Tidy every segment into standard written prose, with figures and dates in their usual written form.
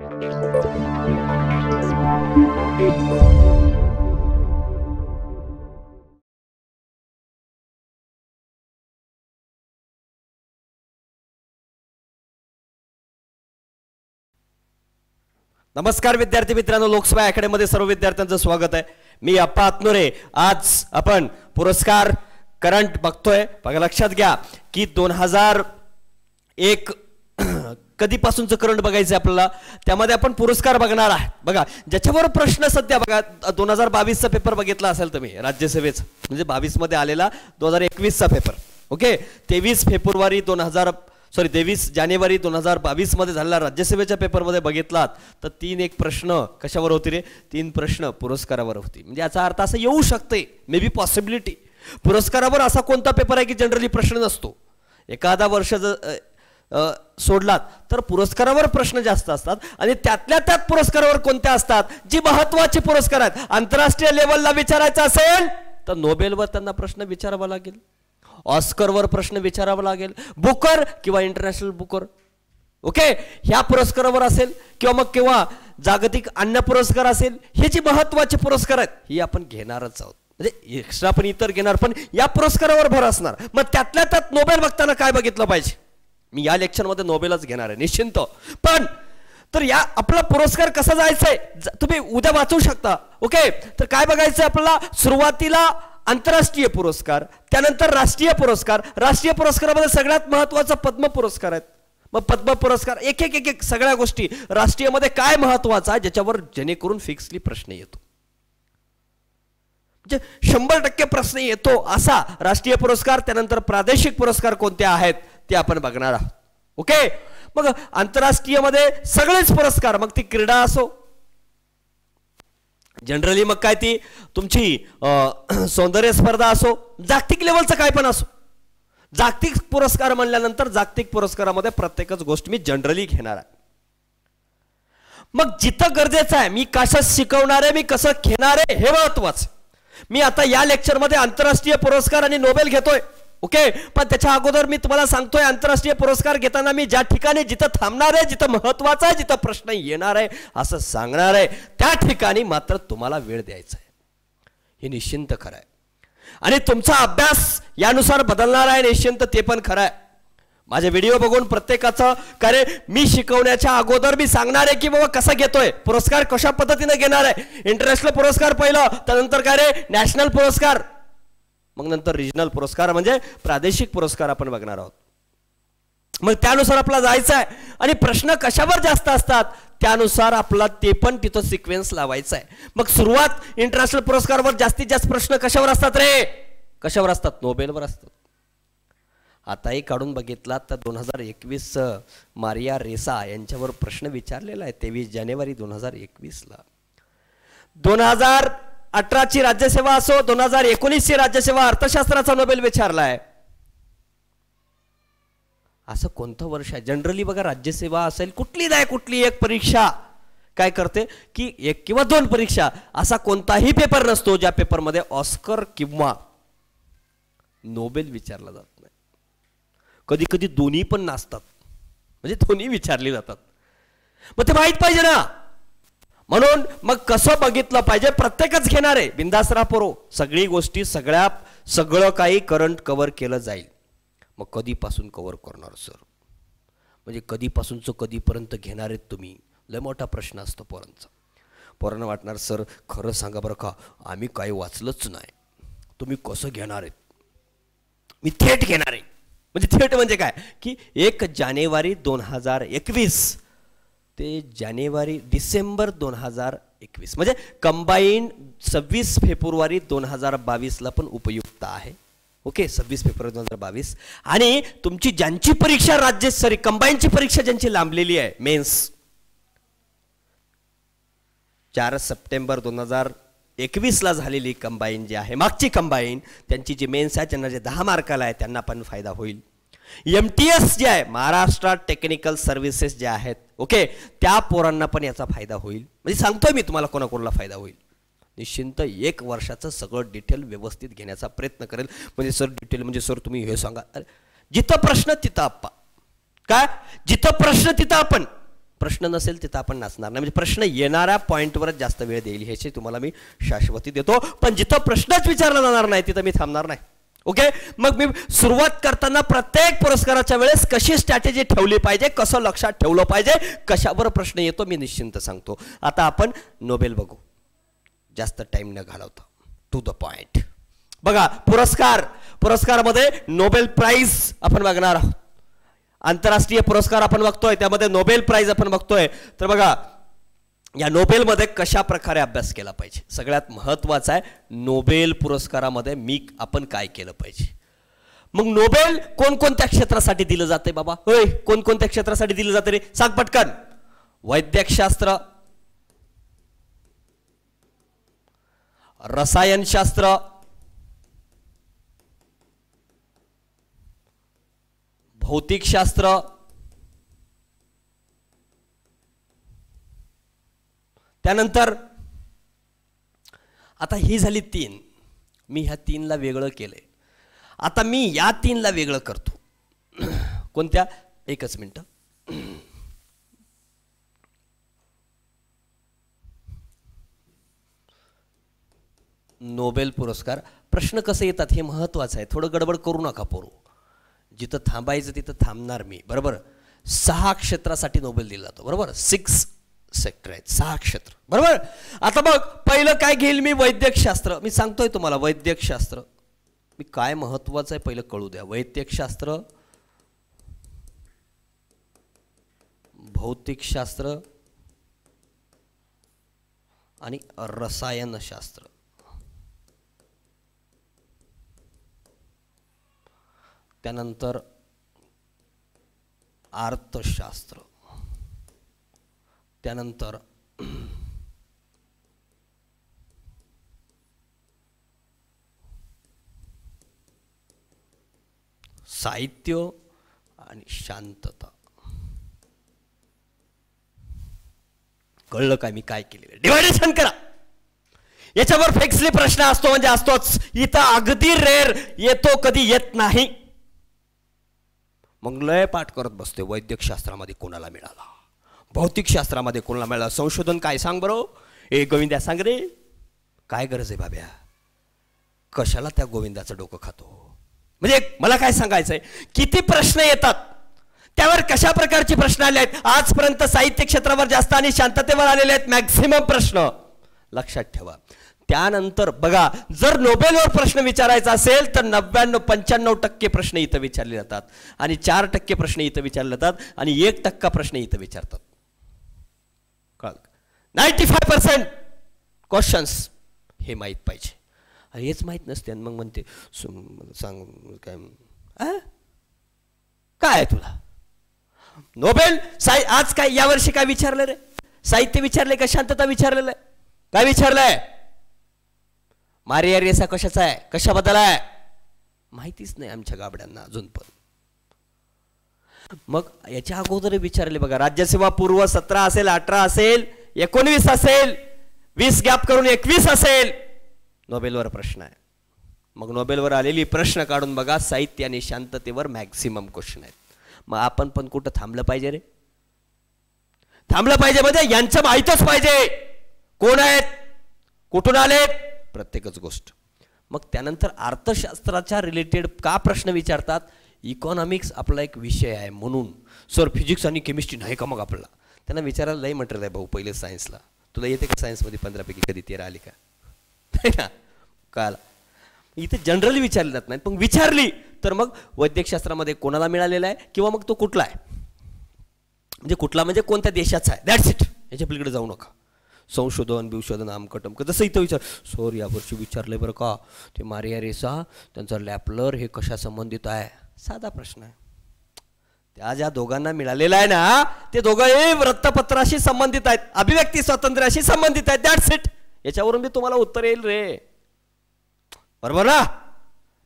नमस्कार विद्यार्थी मित्रांनो, लोकसभा अकॅडमीमध्ये सर्व विद्यार्थ्यांचं स्वागत आहे. मी अप्पा आत्नोरे. आज आपण पुरस्कार करंट बघतोय. बघा, लक्षात घ्या की 2001 कधीपासूनचं करंट बघायचं आपल्याला. त्यामध्ये आपण पुरस्कार बघणार आहे. बघा, ज्याच्यावर प्रश्न सध्या बघा 2022 चा पेपर बघितला असेल तुम्ही, राज्यसभेचा म्हणजे 22 मध्ये आलेला 2021 चा पेपर. ओके, 23 जानेवारी 2022 मध्ये झालेला राज्यसभेच्या पेपरमध्ये बघितलात तर 3 प्रश्न कशावर होते रे? 3 प्रश्न पुरस्कारावर होती. म्हणजे याचा अर्थ असं येऊ शकते, मे बी पॉसिबिलिटी, पुरस्कारावर असा कोणता पेपर आहे की जनरली प्रश्न नसतो. एखादा वर्ष सोडलात तर पुरस्कारावर प्रश्न जास्त असतात. आणि त्यातल्या त्यात पुरस्कारावर कोणत्या असतात? जी महत्वाची पुरस्कार आहेत. आंतरराष्ट्रीय लेवलला विचारायचं असेल तर नोबेलवर त्यांना प्रश्न विचारावा लागेल, ऑस्करवर प्रश्न विचारावा लागेल, बुकर किंवा इंटरनॅशनल बुकर. ओके, ह्या पुरस्कारावर असेल किंवा जागतिक अन्न पुरस्कार असेल. हे जे महत्वाचे पुरस्कार आहेत ही आपण घेणारच आहोत. म्हणजे एक्स्ट्रा पण इतर घेणार, पण या पुरस्कारावर भर असणार. मग त्यातल्या त्यात नोबेल बघताना काय बघितलं पाहिजे? मी या लेक्चरमध्ये नोबेलच घेणार आहे निश्चिंत. पण तर या आपला पुरस्कार कसा जायचंय तुम्ही उद्या वाचू शकता. ओके, तर काय बघायचंय आपल्याला? सुरुवातीला आंतरराष्ट्रीय पुरस्कार, त्यानंतर राष्ट्रीय पुरस्कार. राष्ट्रीय पुरस्कारामध्ये सगळ्यात महत्वाचा पद्म पुरस्कार आहेत. मग पद्म पुरस्कार एक एक सगळ्या गोष्टी राष्ट्रीयमध्ये काय महत्वाचा आहे ज्याच्यावर जेणेकरून फिक्सली प्रश्न येतो, म्हणजे 100% प्रश्न येतो असा राष्ट्रीय पुरस्कार. त्यानंतर प्रादेशिक पुरस्कार कोणते आहेत ते आपण बघणार आहोत. ओके, मग आंतरराष्ट्रीय मध्ये सगळेच पुरस्कार, मग ती क्रीडा असो, जनरली मग काय ती तुमची सौंदर्य स्पर्धा असो, जागतिक लेवलचं काय पण असो. जागतिक पुरस्कार म्हणल्यानंतर जागतिक पुरस्कारामध्ये प्रत्येकच गोष्ट मी जनरली घेणार आहे. मग जिथं गरजेचं आहे, मी कसं शिकवणार आहे, मी कसं घेणार आहे हे महत्वाचं. मी आता या लेक्चरमध्ये आंतरराष्ट्रीय पुरस्कार आणि नोबेल घेतोय. ओके, पण त्याच्या अगोदर मी तुम्हाला सांगतोय आंतरराष्ट्रीय पुरस्कार घेताना मी ज्या ठिकाणी जिथं थांबणार आहे, जिथं महत्वाचं आहे, जिथं प्रश्न येणार आहे असं सांगणार आहे, त्या ठिकाणी मात्र तुम्हाला वेळ द्यायचा आहे. हे निश्चिंत खरं आहे. आणि तुमचा अभ्यास यानुसार बदलणार आहे निश्चिंत, ते पण खरं आहे. माझे व्हिडिओ बघून प्रत्येकाचं काय मी शिकवण्याच्या अगोदर मी सांगणार आहे की बाबा कसं घेतोय पुरस्कार, कशा पद्धतीने घेणार आहे. इंटरनॅशनल पुरस्कार पहिलं, त्यानंतर काय रे नॅशनल पुरस्कार, मग नंतर रिजनल पुरस्कार म्हणजे प्रादेशिक पुरस्कार आपण बघणार आहोत. मग त्यानुसार आपला जायचं आहे. आणि प्रश्न कशावर जास्त असतात त्यानुसार आपला ते पण तिथं सिक्वेन्स लावायचा आहे. मग सुरुवात इंटरनॅशनल पुरस्कारावर जास्तीत जास्त प्रश्न कशावर असतात रे? कशावर असतात? नोबेलवर असतात. आताही काढून बघितला तर 2021 मारिया रेसा यांच्यावर प्रश्न विचारलेला आहे 23 जानेवारी 2021 ला. 2018 ची राज्यसेवा असो, 2019 ची राज्यसेवा अर्थशास्त्राचा नोबेल विचारलाय. असं कोणतं वर्ष आहे? जनरली बघा राज्यसेवा असेल कुठली एक परीक्षा काय करते की 1 किंवा 2 परीक्षा, असा कोणताही पेपर नसतो ज्या पेपरमध्ये ऑस्कर किंवा नोबेल विचारला जात नाही. कधी कधी दोन्ही पण नसतात, म्हणजे दोन्ही विचारले जातात. मग ते माहित पाहिजे ना. म्हणून मग कसं बघितलं पाहिजे? प्रत्येकच घेणार आहे, बिंदास राहा पोरो. सगळी गोष्टी सगळं काही करंट कव्हर केलं जाईल. मग कधीपासून कव्हर करणार सर? म्हणजे कधीपासूनचं कधीपर्यंत घेणार आहेत तुम्ही? लय मोठा प्रश्न असतो पोरांचा. पोरांना वाटणार सर खरं सांगा बरं का, आम्ही काही वाचलंच नाही, तुम्ही कसं घेणार आहेत? मी थेट घेणार आहे. म्हणजे थेट म्हणजे काय की 1 जानेवारी 2021 ते डिसेंबर 2021 म्हणजे कंबाईन 26 फेब्रुवारी 2022 ला पण उपयुक्त आहे. Okay, 26 February 2022. आणि तुमची ज्यांची परीक्षा कंबाईनची परीक्षा ज्यांची लांबलेली आहे, मेन्स 4 सप्टेंबर 2021 ला झालेली कंबाईन जी आहे, मागची कंबाईन, त्यांची जी मेन्स आहे त्यांना जे 10 मार्काला आहे त्यांना पण फायदा होईल. MTS जे आहे, महाराष्ट्र टेक्निकल सर्व्हिसेस जे आहेत, ओके, त्या पोरांना पण याचा फायदा होईल. म्हणजे सांगतोय मी तुम्हाला कोणाकोणाला फायदा होईल. निश्चिंत 1 वर्षाचं सगळं डिटेल व्यवस्थित घेण्याचा प्रयत्न करेल. म्हणजे सर डिटेल म्हणजे सर तुम्ही हे सांगा, जिथं प्रश्न तिथं आप्पा, काय जिथं प्रश्न तिथं आपण. प्रश्न नसेल तिथं आपण नाचणार नाही, म्हणजे प्रश्न येणाऱ्या पॉईंटवरच जास्त वेळ देईल ह्याची तुम्हाला मी शाश्वती देतो. पण जिथं प्रश्नच विचारला जाणार नाही तिथं मी थांबणार नाही. ओके, मग मी सुरुवात करताना प्रत्येक पुरस्काराच्या वेळेस कशी स्ट्रॅटेजी ठेवली पाहिजे, कसं लक्षात ठेवलं पाहिजे, कशावर प्रश्न येतो मी निश्चिंत सांगतो. आता आपण नोबेल बघू, जास्त टाइम न घालवता टू द पॉइंट. बघा पुरस्कारामध्ये नोबेल प्राइज आपण बघणार आहोत. आंतरराष्ट्रीय पुरस्कार आपण बघतोय, त्यामध्ये नोबेल प्राइज आपण बघतोय. तर बघा या नोबेलमध्ये कशा प्रकारे अभ्यास केला पाहिजे. सगळ्यात महत्त्वाचं आहे नोबेल पुरस्कारामध्ये आपण काय केलं पाहिजे. मग नोबेल कोणकोणत्या क्षेत्रासाठी दिलं जाते बाबा? होय, कोणकोणत्या क्षेत्रासाठी दिलं जाते रे? सांग पटकन. वैद्यकशास्त्र, रसायनशास्त्र, भौतिकशास्त्र, त्यानंतर आता ही झाली 3. मी ह्या 3ला वेगळं केलंय. आता मी या 3ला वेगळं करतो. कोणत्या? एकच मिनिट. नोबेल पुरस्कार प्रश्न कसे येतात हे महत्वाचं आहे. थोडं गडबड करू नका पोरू. जिथं थांबायचं तिथं थांबणार मी. बरोबर, 6 क्षेत्रासाठी नोबेल दिला जातो. बरोबर, 6 सेक्टर आहेत, 6 क्षेत्र. बरोबर. आता बघ, पहिलं काय घेईल मी? वैद्यकशास्त्र. मी सांगतोय तुम्हाला वैद्यकशास्त्र मी काय महत्वाचं आहे पहिलं कळू द्या. वैद्यकशास्त्र, भौतिकशास्त्र आणि रसायनशास्त्र. त्यानंतर अर्थशास्त्र, त्यानंतर साहित्य आणि शांतता. कळलं काय मी काय केलेलं? डिव्हायडेशन करा. याच्यावर फिक्सली प्रश्न असतो म्हणजे असतोच. इथं अगदी रेअर येतो, कधी येत नाही. मग लय पाठ करत बसते. वैद्यकशास्त्रामध्ये कोणाला मिळाला, भौतिकशास्त्रामध्ये कोणाला मिळाला, संशोधन काय सांग बरो. ए गोविंद्या सांग रे, काय गरज आहे बाब्या, कशाला त्या गोविंदाचं डोकं खातो. म्हणजे मला काय सांगायचंय, किती प्रश्न येतात, त्यावर कशा प्रकारचे प्रश्न आले आहेत. आजपर्यंत साहित्य क्षेत्रावर जास्त आणि शांततेवर आलेले आहेत मॅक्झिमम प्रश्न, लक्षात ठेवा. त्यानंतर बघा, जर नोबेलवर प्रश्न विचारायचा असेल तर 95% प्रश्न इथं विचारले जातात आणि 4% प्रश्न इथं विचारले जातात आणि 1% प्रश्न इथं विचारतात. 95% क्वेश्चन्स हे माहीत पाहिजे. हेच माहीत नसते मग म्हणते सांग काय काय तुला नोबेल आज काय यावर्षी काय विचारलं रे? साहित्य विचारले का शांतता विचारलेलं आहे? काय विचारलंय? मारिया रेसा कशाचा आहे, कशाबद्दल आहे माहितीच नाही आमच्या गाबड्यांना अजून पण. मग याच्या अगोदर विचारले बघा, राज्यसेवा पूर्व 17 असेल, 18 असेल, 19 असेल, 20 गॅप करून 21 असेल, नोबेलवर प्रश्न आहे. मग नोबेलवर आलेली प्रश्न काढून बघा, साहित्य आणि शांततेवर मॅक्सिमम क्वेश्चन आहेत. मग आपण पण कुठं थांबलं पाहिजे रे? थांबलं पाहिजे म्हणजे यांचं माहीतच पाहिजे कोण आहेत, कुठून आलेत, प्रत्येकच गोष्ट. मग त्यानंतर अर्थशास्त्राच्या रिलेटेड का प्रश्न विचारतात? इकॉनॉमिक्स आपला एक विषय आहे म्हणून. सर फिजिक्स आणि केमिस्ट्री नाही का? मग आपल्याला त्यांना विचारायला लई मटेरियल आहे भाऊ. पहिले सायन्सला तुला येते का? सायन्समध्ये 15 पैकी कधी 13 आली का? नाही ना, कळाला. इथे जनरली विचारली जात नाही, पण विचारली तर मग वैद्यकशास्त्रामध्ये कोणाला मिळालेला आहे किंवा मग तो कुठला आहे, म्हणजे कुठला म्हणजे कोणत्या देशाचा आहे, दॅट्स इट. याच्या पलीकडे जाऊ नका. संशोधन बिवशोधन आमकटमक जसं इथं विचार. सर यावर्षी विचारले बरं का, ते मारिया रेसा त्यांचा लॅपलर हे कशा संबंधित आहे? साधा प्रश्न आहे. त्या ज्या दोघांना मिळालेला आहे ना, ते दोघंही वृत्तपत्राशी संबंधित आहेत, अभिव्यक्ती स्वातंत्र्याशी संबंधित आहेत, दॅट्स इट. याच्यावरून मी तुम्हाला उत्तर येईल रे, बरोबर ना?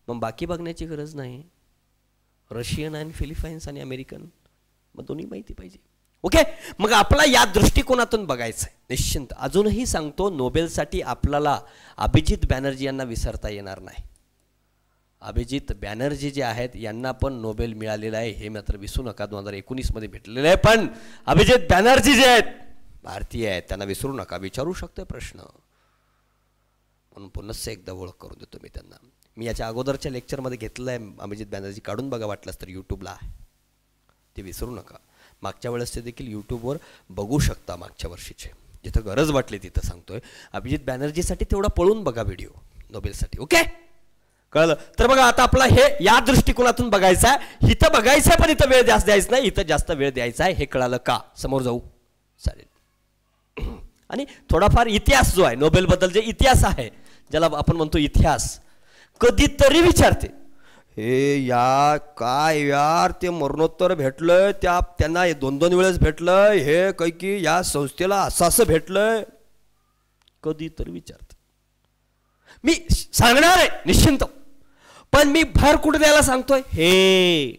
मग बाकी बघण्याची गरज नाही. रशियन आणि फिलिपाईन्स आणि अमेरिकन मग दोन्ही माहिती पाहिजे. ओके, मग आपला या दृष्टिकोनातून बघायचं आहे निश्चिंत. अजूनही सांगतो, नोबेलसाठी आपल्याला अभिजित बॅनर्जी यांना विसरता येणार नाही. अभिजित बॅनर्जी जे आहेत यांना पण नोबेल मिळालेला आहे हे मात्र विसरू नका. 2019 मध्ये भेटलेलं आहे. पण अभिजित बॅनर्जी जे आहेत भारतीय आहेत त्यांना विसरू नका. विचारू शकतोय प्रश्न म्हणून पुन्हा एकदा ओळख करून देतो मी त्यांना. मी याच्या अगोदरच्या लेक्चरमध्ये घेतलेलं आहे. अभिजित बॅनर्जी काढून बघा वाटलंच तर यूट्यूबला ते विसरू नका. मागच्या वेळेस ते देखील यूट्यूबवर बघू शकता. मागच्या वर्षीचे जिथं गरज वाटली तिथं सांगतोय. अभिजित बॅनर्जीसाठी तेवढा पळून बघा व्हिडिओ नोबेलसाठी. ओके कळलं. तर बघा आता आपला हे या दृष्टिकोनातून बघायचं आहे. इथं बघायचं आहे पण इथं वेळ जास्त द्यायचा नाही. इथं जास्त वेळ द्यायचा आहे. हे कळालं का? समोर जाऊ चालेल. आणि थोडाफार इतिहास जो आहे नोबेलबद्दल जे इतिहास आहे ज्याला आपण म्हणतो इतिहास कधीतरी विचारते हे या काय यार ते मरणोत्तर भेटलंय त्यांना 2-2 वेळेस भेटलंय हे काही की या संस्थेला असं भेटलंय कधीतरी विचारते. मी सांगणार आहे निश्चिंत पण मी भर कुठे द्यायला सांगतोय हे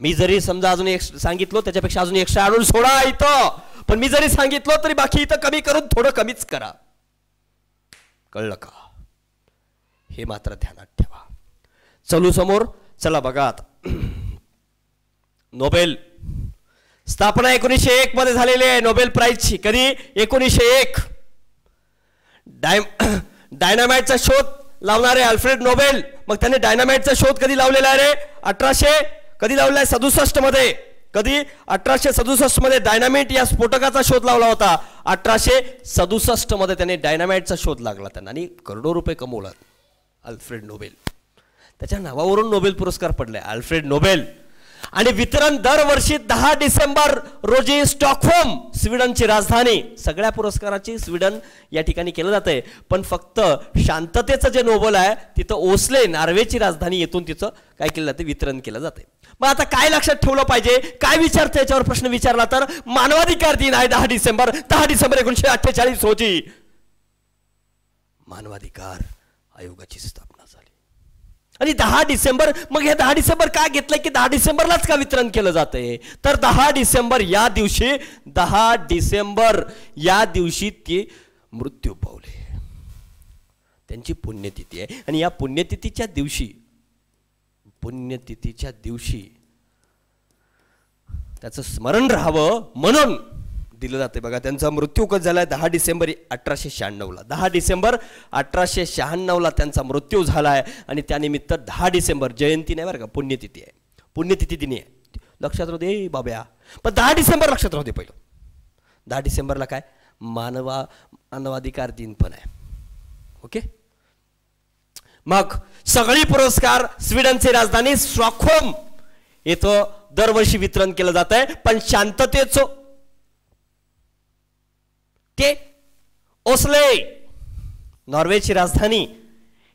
मी जरी समजा अजून एक सांगितलं त्याच्यापेक्षा अजून एक्स्ट्रा आणून सोडा इथं. पण मी जरी सांगितलं तरी बाकी इथं कमी करून थोडं कमीच करा. कळलं का? हे मात्र ध्यानात ठेवा. चलू समोर. चला बघा आता नोबेल स्थापना 1901 मध्ये झालेली आहे नोबेल प्राइजची. कधी? 1901. डायनामाइटचा शोध लावणारे अल्फ्रेड नोबेल. मग त्याने डायनामाइटचा शोध कधी लावलेला आहे रे? 1800 कधी लावलेला आहे? 67 मध्ये. कधी? 1867 मध्ये डायनामाइट या स्फोटकाचा शोध लावला होता. 1867 मध्ये त्याने डायनामाइटचा शोध लागला त्यांना आणि करोडो रुपये कमवला अल्फ्रेड नोबेल. त्याच्या नावावरून नोबेल पुरस्कार पडलाय अल्फ्रेड नोबेल. आणि वितरण दरवर्षी 10 डिसेंबर रोजी स्टॉकहोम स्वीडनची राजधानी. सगळ्या पुरस्काराची स्वीडन या ठिकाणी केलं जातंय. पण फक्त शांततेचं जे नोबेल आहे तिथं ओस्ले नॉर्वेची राजधानी येथून तिचं काय केलं जाते वितरण केलं जाते. मग आता काय लक्षात ठेवलं पाहिजे? काय विचारतं याच्यावर प्रश्न विचारला तर मानवाधिकार दिन आहे 10 डिसेंबर 1948 रोजी मानवाधिकार आयोगाची स्थापना झाली. आणि 10 डिसेंबर मग हे 10 डिसेंबर का घेतलंय की 10 डिसेंबरलाच का वितरण केलं जातंय तर 10 डिसेंबर या दिवशी ते मृत्यू पावले. त्यांची पुण्यतिथी आहे आणि या पुण्यतिथीच्या दिवशी त्याचं स्मरण राहावं म्हणून दिलं जाते. बघा त्यांचा मृत्यू कधी झालाय? 10 डिसेंबर 1896ला. 10 डिसेंबर 1896ला त्यांचा मृत्यू झालाय. आणि त्यानिमित्त 10 डिसेंबर जयंती नाही बरं का पुण्यतिथी आहे. पुण्यतिथी दिनी आहे लक्षात राहू दे बाब्या. पण 10 डिसेंबर लक्षात राहू दे. पहिलं 10 डिसेंबरला काय मानवाधिकार दिन पण आहे. ओके. मग सगळी पुरस्कार स्वीडनची राजधानी स्टॉकहोम येथं दरवर्षी वितरण केलं जात आहे. पण शांततेचं ते ओस्ले नॉर्वेची राजधानी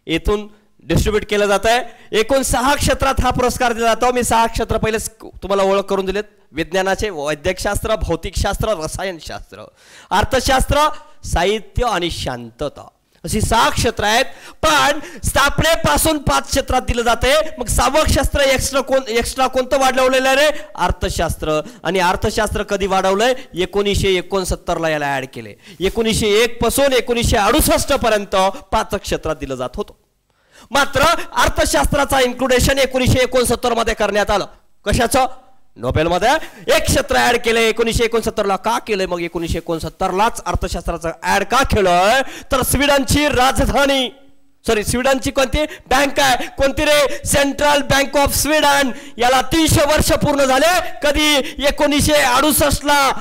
येथून डिस्ट्रीब्यूट केलं जात आहे. एकूण 6 क्षेत्रात हा पुरस्कार दिला जातो. मी 6 क्षेत्र पहिले तुम्हाला ओळख करून दिलेत. विज्ञानाचे वैद्यकशास्त्र, भौतिकशास्त्र, रसायनशास्त्र, अर्थशास्त्र, साहित्य आणि शांतता अशी 6 क्षेत्र आहेत. पण स्थापनेपासून 5 क्षेत्रात दिलं जाते. मग 6वं क्षेत्र एक्स्ट्रा कोणतं वाढवलेलं आहे? अर्थशास्त्र. आणि अर्थशास्त्र कधी वाढवलंय? 1969ला याला ऍड केले. 1901 पासून 1968 पर्यंत 5 क्षेत्रात दिलं जात होतं. मात्र अर्थशास्त्राचा इन्क्लुडेशन 1969 मध्ये करण्यात आलं. कशाचं? नोबेलमध्ये एक क्षेत्र ऍड केले 1969ला. का केलंय मग 1969लाच अर्थशास्त्राचं ऍड का केलंय तर स्वीडनची राजधानी स्वीडनची कोणती बँक आहे? कोणती रे? Central bank of Sweden. याला 300 वर्ष पूर्ण झाले. कधी? 1968ला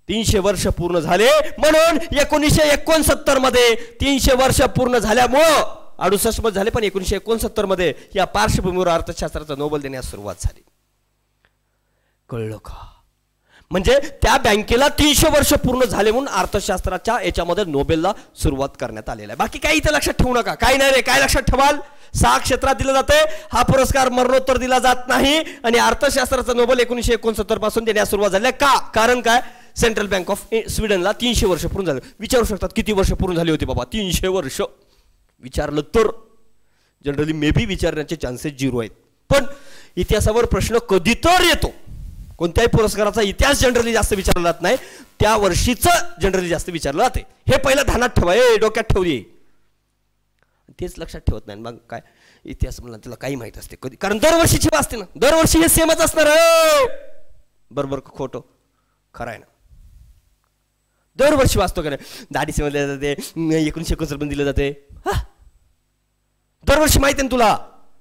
300 वर्ष पूर्ण झाले. म्हणून 1969 मध्ये 300 वर्ष पूर्ण झाल्यामुळं 68 मध्ये झाले पण 1969 मध्ये या पार्श्वभूमीवर अर्थशास्त्राचा नोबेल देण्यास सुरुवात झाली. कळलं का? म्हणजे त्या बँकेला 300 वर्ष पूर्ण झाले म्हणून अर्थशास्त्राच्या याच्यामध्ये नोबेलला सुरुवात करण्यात आलेला आहे. बाकी काही इथे लक्षात ठेवू नका. काही नाही रे. काय लक्षात ठेवाल? 6 क्षेत्रात दिलं जाते. हा पुरस्कार मरणोत्तर दिला जात नाही. आणि अर्थशास्त्राचा नोबेल 1969 पासून देण्यास सुरुवात झाली. का? कारण काय? सेंट्रल बँक ऑफ स्वीडनला 300 वर्ष पूर्ण झाले. विचारू शकतात किती वर्ष पूर्ण झाली होती बाबा? 300 वर्ष. विचारलं तर जनरली मे बी विचारण्याचे चान्सेस 0 आहेत. पण इतिहासावर प्रश्न कधी तर येतो. कोणत्याही पुरस्काराचा इतिहास जनरली जास्त विचारला जात नाही. त्या वर्षीचं जनरली जास्त विचारलं जाते. हे पहिलं ध्यानात ठेवा. डोक्यात ठेवली. तेच लक्षात ठेवत नाही. मग काय इतिहास म्हणला तुला काही माहित असते कधी, कारण दरवर्षीची वाचते ना, दरवर्षी हे सेमच असणार. बरोबर खोटं? खरं आहे ना. दरवर्षी वाचतो का नाही? दाढी समजल्या जाते, 1969 पण दिलं जाते. दरवर्षी माहिती आहे ना तुला,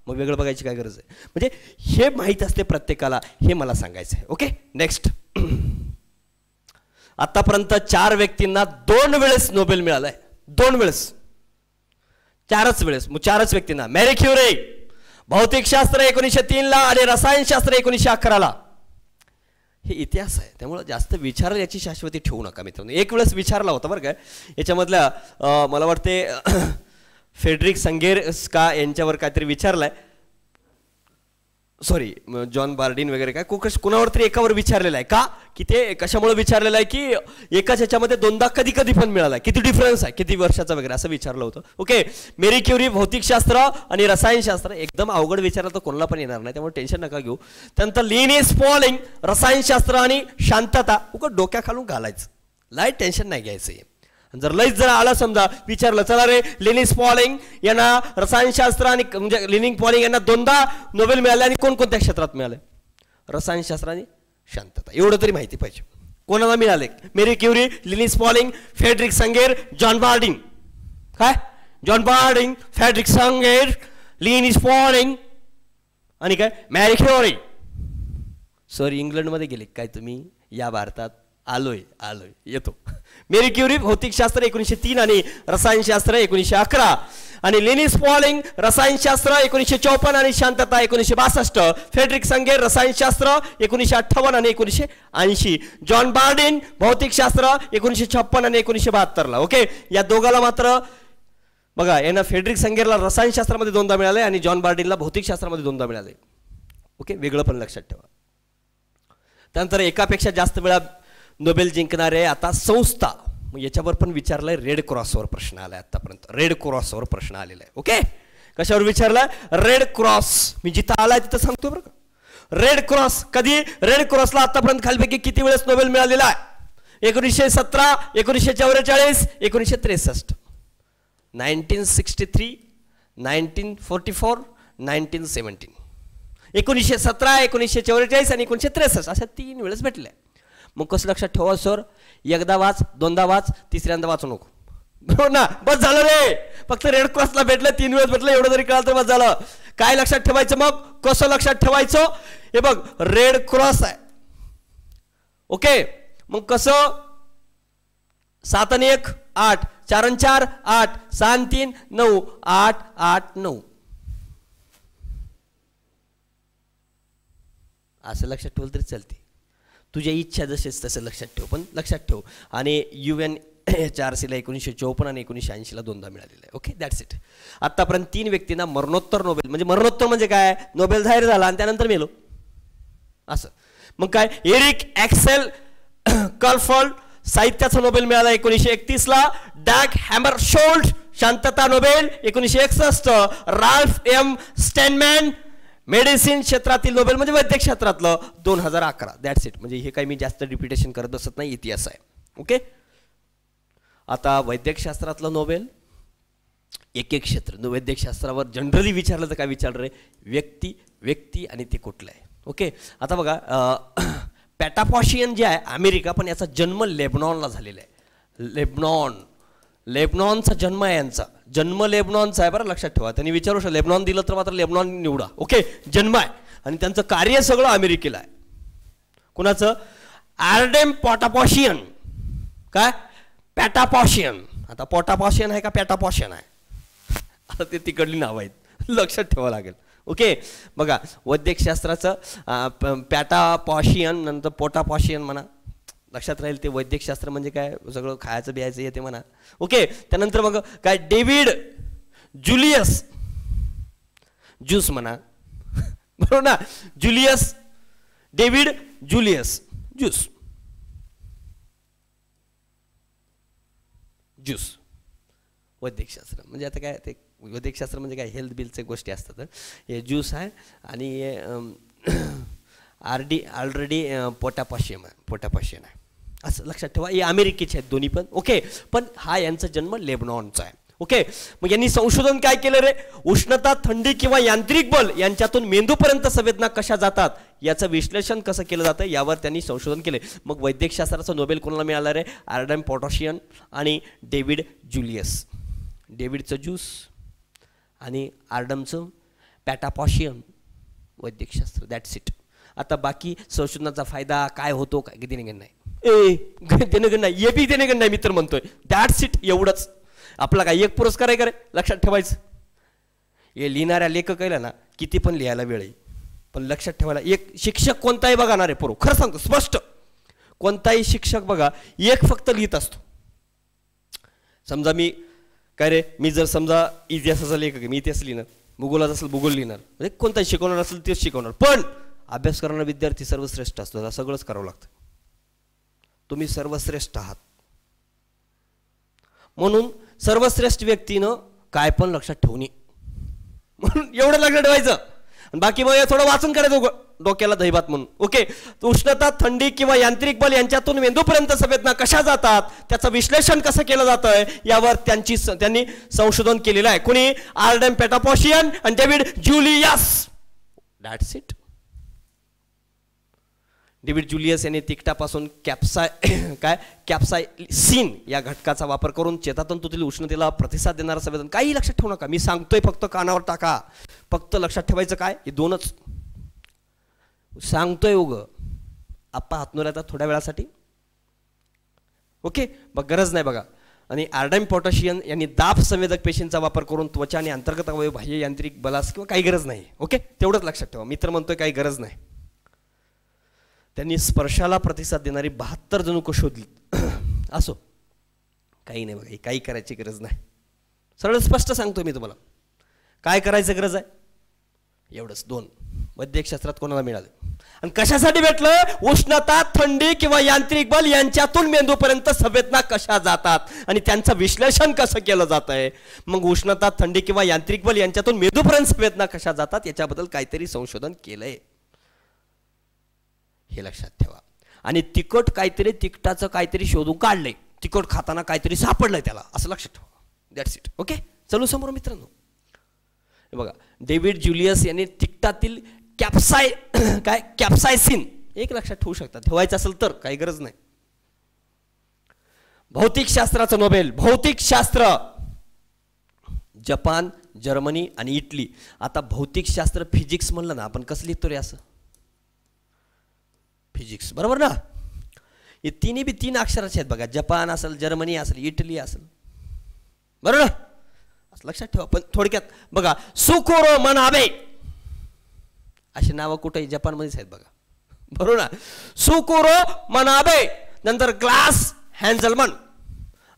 मग वेगळं बघायची काय गरज आहे? म्हणजे हे माहीत असते प्रत्येकाला, हे मला सांगायचं आहे. Okay, next. आतापर्यंत 4 व्यक्तींना 2 वेळेस नोबेल मिळालाय. 2 वेळेस, 4च वेळेस, 4च व्यक्तींना. मॅरी क्युरी भौतिकशास्त्र 1903 ला आणि रसायनशास्त्र 1911 ला. हे इतिहास आहे, त्यामुळे जास्त विचार याची शाश्वती ठेवू नका मित्रांनो. एक वेळेस विचारला होता बरं काय, याच्यामधल्या मला वाटते फेडरिक संगेरस्का यांच्यावर काहीतरी विचारलाय, सॉरी जॉन बार्डिन वगैरे काय कुणावर तरी एकावर विचारलेलं आहे. का की ते कशामुळे विचारलेलं आहे की एकाच ह्याच्यामध्ये 2दा कधी कधी पण मिळाला, किती डिफरन्स आहे, किती वर्षाचा वगैरे असं विचारलं होतं. ओके, मेरी क्युरी भौतिकशास्त्र आणि रसायनशास्त्र, एकदम अवघड विचारलं तर कोणाला पण येणार नाही, त्यामुळे टेन्शन नका घेऊ. त्यानंतर लिनियस पॉलिंग रसायनशास्त्र आणि शांतता, उगाच डोक्याखालून घालायचं, लाईट टेन्शन नाही घ्यायचं. जर लईच जर आला समजा विचारलं, चला रे लिनियस पॉलिंग यांना रसायनशास्त्र आणि म्हणजे लिनियस पॉलिंग यांना 2दा नोबेल मिळाले आणि कोणकोणत्या क्षेत्रात मिळाले? रसायनशास्त्र आणि शांतता, एवढं तरी माहिती पाहिजे. कोणाला मिळाले? Marie Curie, Linus Pauling, Frederick Sanger, John Bardeen. काय? John Bardeen, Frederick Sanger, Linus Pauling आणि काय मॅरी क्युरी. सर इंग्लंडमध्ये गेले काय तुम्ही? या भारतात आलोय येतो. मेरी क्युरी भौतिकशास्त्र 1903 आणि रसायनशास्त्र 1911 आणि लिनियस पॉलिंग रसायनशास्त्र 1954 आणि शांतता 1962. फेडरिक संगेर रसायनशास्त्र 1958 आणि 1980. जॉन बार्डिन भौतिकशास्त्र 1956 आणि 1972 ला. ओके, या दोघाला मात्र बघा, यांना फेडरिक संगेरला रसायनशास्त्रामध्ये 2दा मिळाले आणि जॉन बार्डिनला भौतिकशास्त्रामध्ये 2दा मिळाले. ओके, वेगळं पण लक्षात ठेवा. त्यानंतर एकापेक्षा जास्त वेळा नोबेल जिंकणारे आता संस्था, मग याच्यावर पण विचारलंय. रेड क्रॉसवर प्रश्न आलाय आतापर्यंत, रेड क्रॉसवर प्रश्न आलेला आहे. ओके, कशावर विचारलाय? Red cross. मी जिथं आलाय तिथं सांगतो बरं का. रेड क्रॉस कधी? रेड क्रॉसला आतापर्यंत खालीपैकी किती वेळेस नोबेल मिळालेला आहे? 1917, 1944, 1963. 1963, 1944, 1917. 1917, 1944 आणि 1963 अशा 3 वेळेस भेटल्या. मग कसं लक्षात ठेवा सर? एकदा वाच, 2दा वाच, तिसऱ्यांदा वाचू नको. बरोबर ना? बस झालं रे, फक्त रेड क्रॉसला भेटलं, 3 वेळेस भेटलं, एवढं जरी कळलं तर बस झालं. काय लक्षात ठेवायचं मग? कसं लक्षात ठेवायचं? हे बघ, रेड क्रॉस आहे. ओके, मग कसं? 7 आणि 1 8, 4 आणि 4 8, 6 आणि 3 9, 8 8 9. असं लक्षात ठेवलं तरी चालते. तुझ्या इच्छा जसेच तसं लक्षात ठेव, पण लक्षात ठेव. आणि UNHRCला 1954 आणि 1980ला 2दा मिळालेला आहे. Okay, that's it. आतापर्यंत 3 व्यक्तींना मरणोत्तर नोबेल, म्हणजे मरणोत्तर म्हणजे काय? नोबेल जाहीर झाला आणि त्यानंतर मेलो असं. मग काय? एरिक ॲक्सेल कर्फोल्ड साहित्याचा नोबेल मिळाला 1931 ला. डॅग हॅमरशोल्ड शांतता नोबेल 1961. राल्फ एम स्टेनमॅन मेडिसिन क्षेत्रातील नोबेल म्हणजे वैद्यक क्षेत्रातलं 2011. That's it. म्हणजे हे काही मी जास्त रिपिटेशन करत बसत नाही, इतिहास आहे. ओके, आता वैद्यकशास्त्रातलं नोबेल एक क्षेत्र. वैद्यकशास्त्रावर जनरली विचारलं तर काय विचारलं रे? व्यक्ती आणि ते कुठलं आहे. ओके, आता बघा, पॅटापॉशियन जे आहे अमेरिका, पण याचा जन्म लेबनॉनला झालेला आहे. लेबनॉनचा जन्म आहे, यांचा जन्म लेबनॉनचा आहे बरं, लक्षात ठेवा. त्यांनी विचारू शकतो लेबनॉन दिलं तर मात्र लेबनॉन निवडा. ओके, जन्म आहे आणि त्यांचं कार्य सगळं अमेरिकेला आहे. कुणाचं? आर्डेम पॉटापॉशियन. काय? पॅटापॉशियन. आता पॉटापॉशियन आहे का पॅटापॉशियन आहे? आता ते तिकडली नावं आहेत, लक्षात ठेवावं लागेल. ओके, बघा, वैद्यकशास्त्राचं पॅटापॉशियन नंतर पोटापॉशियन म्हणा, लक्षात राहील. ते वैद्यकशास्त्र म्हणजे काय? सगळं खायचं बियायचं येते म्हणा. ओके, त्यानंतर मग काय? डेव्हिड जुलियस ज्यूस म्हणा, बरोबर ना? डेव्हिड जुलियस ज्यूस वैद्यकशास्त्र म्हणजे आता काय? ते वैद्यकशास्त्र म्हणजे काय? हेल्थ बिलचे गोष्टी असतात. हे ज्यूस आहे आणि ऑलरेडी पोटापॉशियन आहे, असं लक्षात ठेवा. हे अमेरिकेचे आहेत दोन्ही पण. ओके, पण हा यांचा जन्म लेबनॉनचा आहे. ओके, मग यांनी संशोधन काय केलं रे? उष्णता, थंडी किंवा यांत्रिक बल यांच्यातून मेंदूपर्यंत संवेदना कशा जातात याचं विश्लेषण कसं केलं जातं यावर त्यांनी संशोधन केले. मग वैद्यकशास्त्राचा नोबेल कोणाला मिळाला रे? आर्डम पोटॅशियन आणि डेव्हिड जुलियस. डेव्हिडचं ज्यूस आणि आर्डमचं पॅटापॉशियन, वैद्यकशास्त्र. That's it. आता बाकी संशोधनाचा फायदा काय होतो काय देणं नाही, देणं नाही, हे बी देणं नाही, मी तर म्हणतोय. दॅट्स इट, एवढंच. आपला काय एक पुरस्कार आहे का रे? लक्षात ठेवायचं. हे लिहिणाऱ्या लेखकाला ना किती पण लिहायला वेळ आहे, पण लक्षात ठेवायला एक शिक्षक कोणताही बघा ना रे पोरो, खरं सांगतो स्पष्ट, कोणताही शिक्षक बघा एक फक्त लिहित असतो. समजा मी काय रे, मी जर समजा इतिहासाचा लेखक आहे, मी इतिहास लिहिणार, भूगोलाचा असेल भूगोल लिहिणार, म्हणजे कोणताही शिकवणार असेल तेच शिकवणार. पण अभ्यास करणारा विद्यार्थी सर्वश्रेष्ठ असतो, त्याला सगळंच करावं लागतं. तुम्ही सर्वश्रेष्ठ आहात, म्हणून सर्वश्रेष्ठ व्यक्तीनं काय पण लक्षात ठेवणे, म्हणून एवढं लक्षात ठेवायचं. बाकी मग थोडं वाचन करायचं डोक्याला दहीभात म्हणून. ओके, उष्णता, थंडी किंवा यांत्रिक बल यांच्यातून मेंदूपर्यंत संवेदना कशा जातात, त्याचं विश्लेषण कसं केलं जातंय यावर त्यांनी संशोधन केलेलं आहे. कोणी? आर्डम पेटापॉशियन आणि David Julius. That's it. David Julius यांनी तिखटापासून कॅप्सायसिन या घटकाचा वापर करून चेतातंतूतील उष्णतेला प्रतिसाद देणारा संवेदन. काही लक्षात ठेवू नका, मी सांगतोय फक्त कानावर टाका. फक्त लक्षात ठेवायचं काय? हे दोनच सांगतोय. आप्पा हातनूर येतात थोड्या वेळासाठी. ओके, मग गरज नाही बघा. आणि आर्डम पोटॅशियन यांनी दाब संवेदक पेशींचा वापर करून त्वचा आणि अंतर्गत अवयव बाह्य यांत्रिक बलास किंवा काही गरज नाही. ओके, तेवढंच लक्षात ठेवा. मित्र म्हणतोय काही गरज नाही. त्यांनी स्पर्शाला प्रतिसाद देणारी 72 जनुकं शोधली. असो, काही नाही बघा, काही करायची गरज नाही. सरळ स्पष्ट सांगतो मी तुम्हाला काय करायचं गरज आहे. एवढंच. 2 वैद्यकशास्त्रात कोणाला मिळालं आणि कशासाठी भेटलं? उष्णता, थंडी किंवा यांत्रिक बल यांच्यातून मेंदूपर्यंत संवेदना कशा जातात आणि त्यांचं विश्लेषण कसं केलं जात आहे. मग उष्णता, थंडी किंवा यांत्रिक बल यांच्यातून मेंदूपर्यंत संवेदना कशा जातात याच्याबद्दल काहीतरी संशोधन केलंय, हे लक्षात ठेवा. आणि तिखटाचं काहीतरी शोधून काढलंय, तिखट खाताना काहीतरी सापडलंय त्याला, असं लक्षात ठेवा. That's it. ओके, चलू समोर मित्रांनो. बघा, डेव्हिड जुलियस यांनी तिखटातील कॅप्सायसिन एक लक्षात ठेवू शकता, ठेवायचं असेल तर, काही गरज नाही. भौतिकशास्त्राचं नोबेल, भौतिकशास्त्र, जपान, जर्मनी आणि इटली. आता भौतिकशास्त्र फिजिक्स म्हणलं ना आपण, कसं लिहितो रे? असं फिजिक्स, बरोबर ना? हे तिन्ही बी 3 अक्षराचे आहेत बघा. जपान असेल, जर्मनी असेल, इटली असेल, बरोबर ना? असं लक्षात ठेवा. पण थोडक्यात बघा, सुकोरो मनाबे अशी नावं कुठेही जपानमध्येच आहेत बघा, बरोबर ना? सुकोरो मनाबे, नंतर ग्लास हॅन्झलमन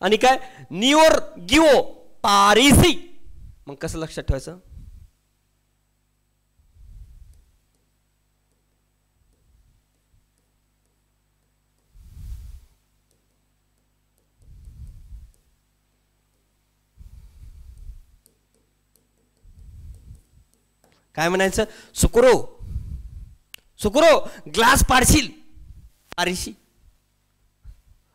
आणि काय निओर गिओ पारिसी. मग कसं लक्षात ठेवायचं? काय म्हणायचं? सुकुरो ग्लास पारिसी,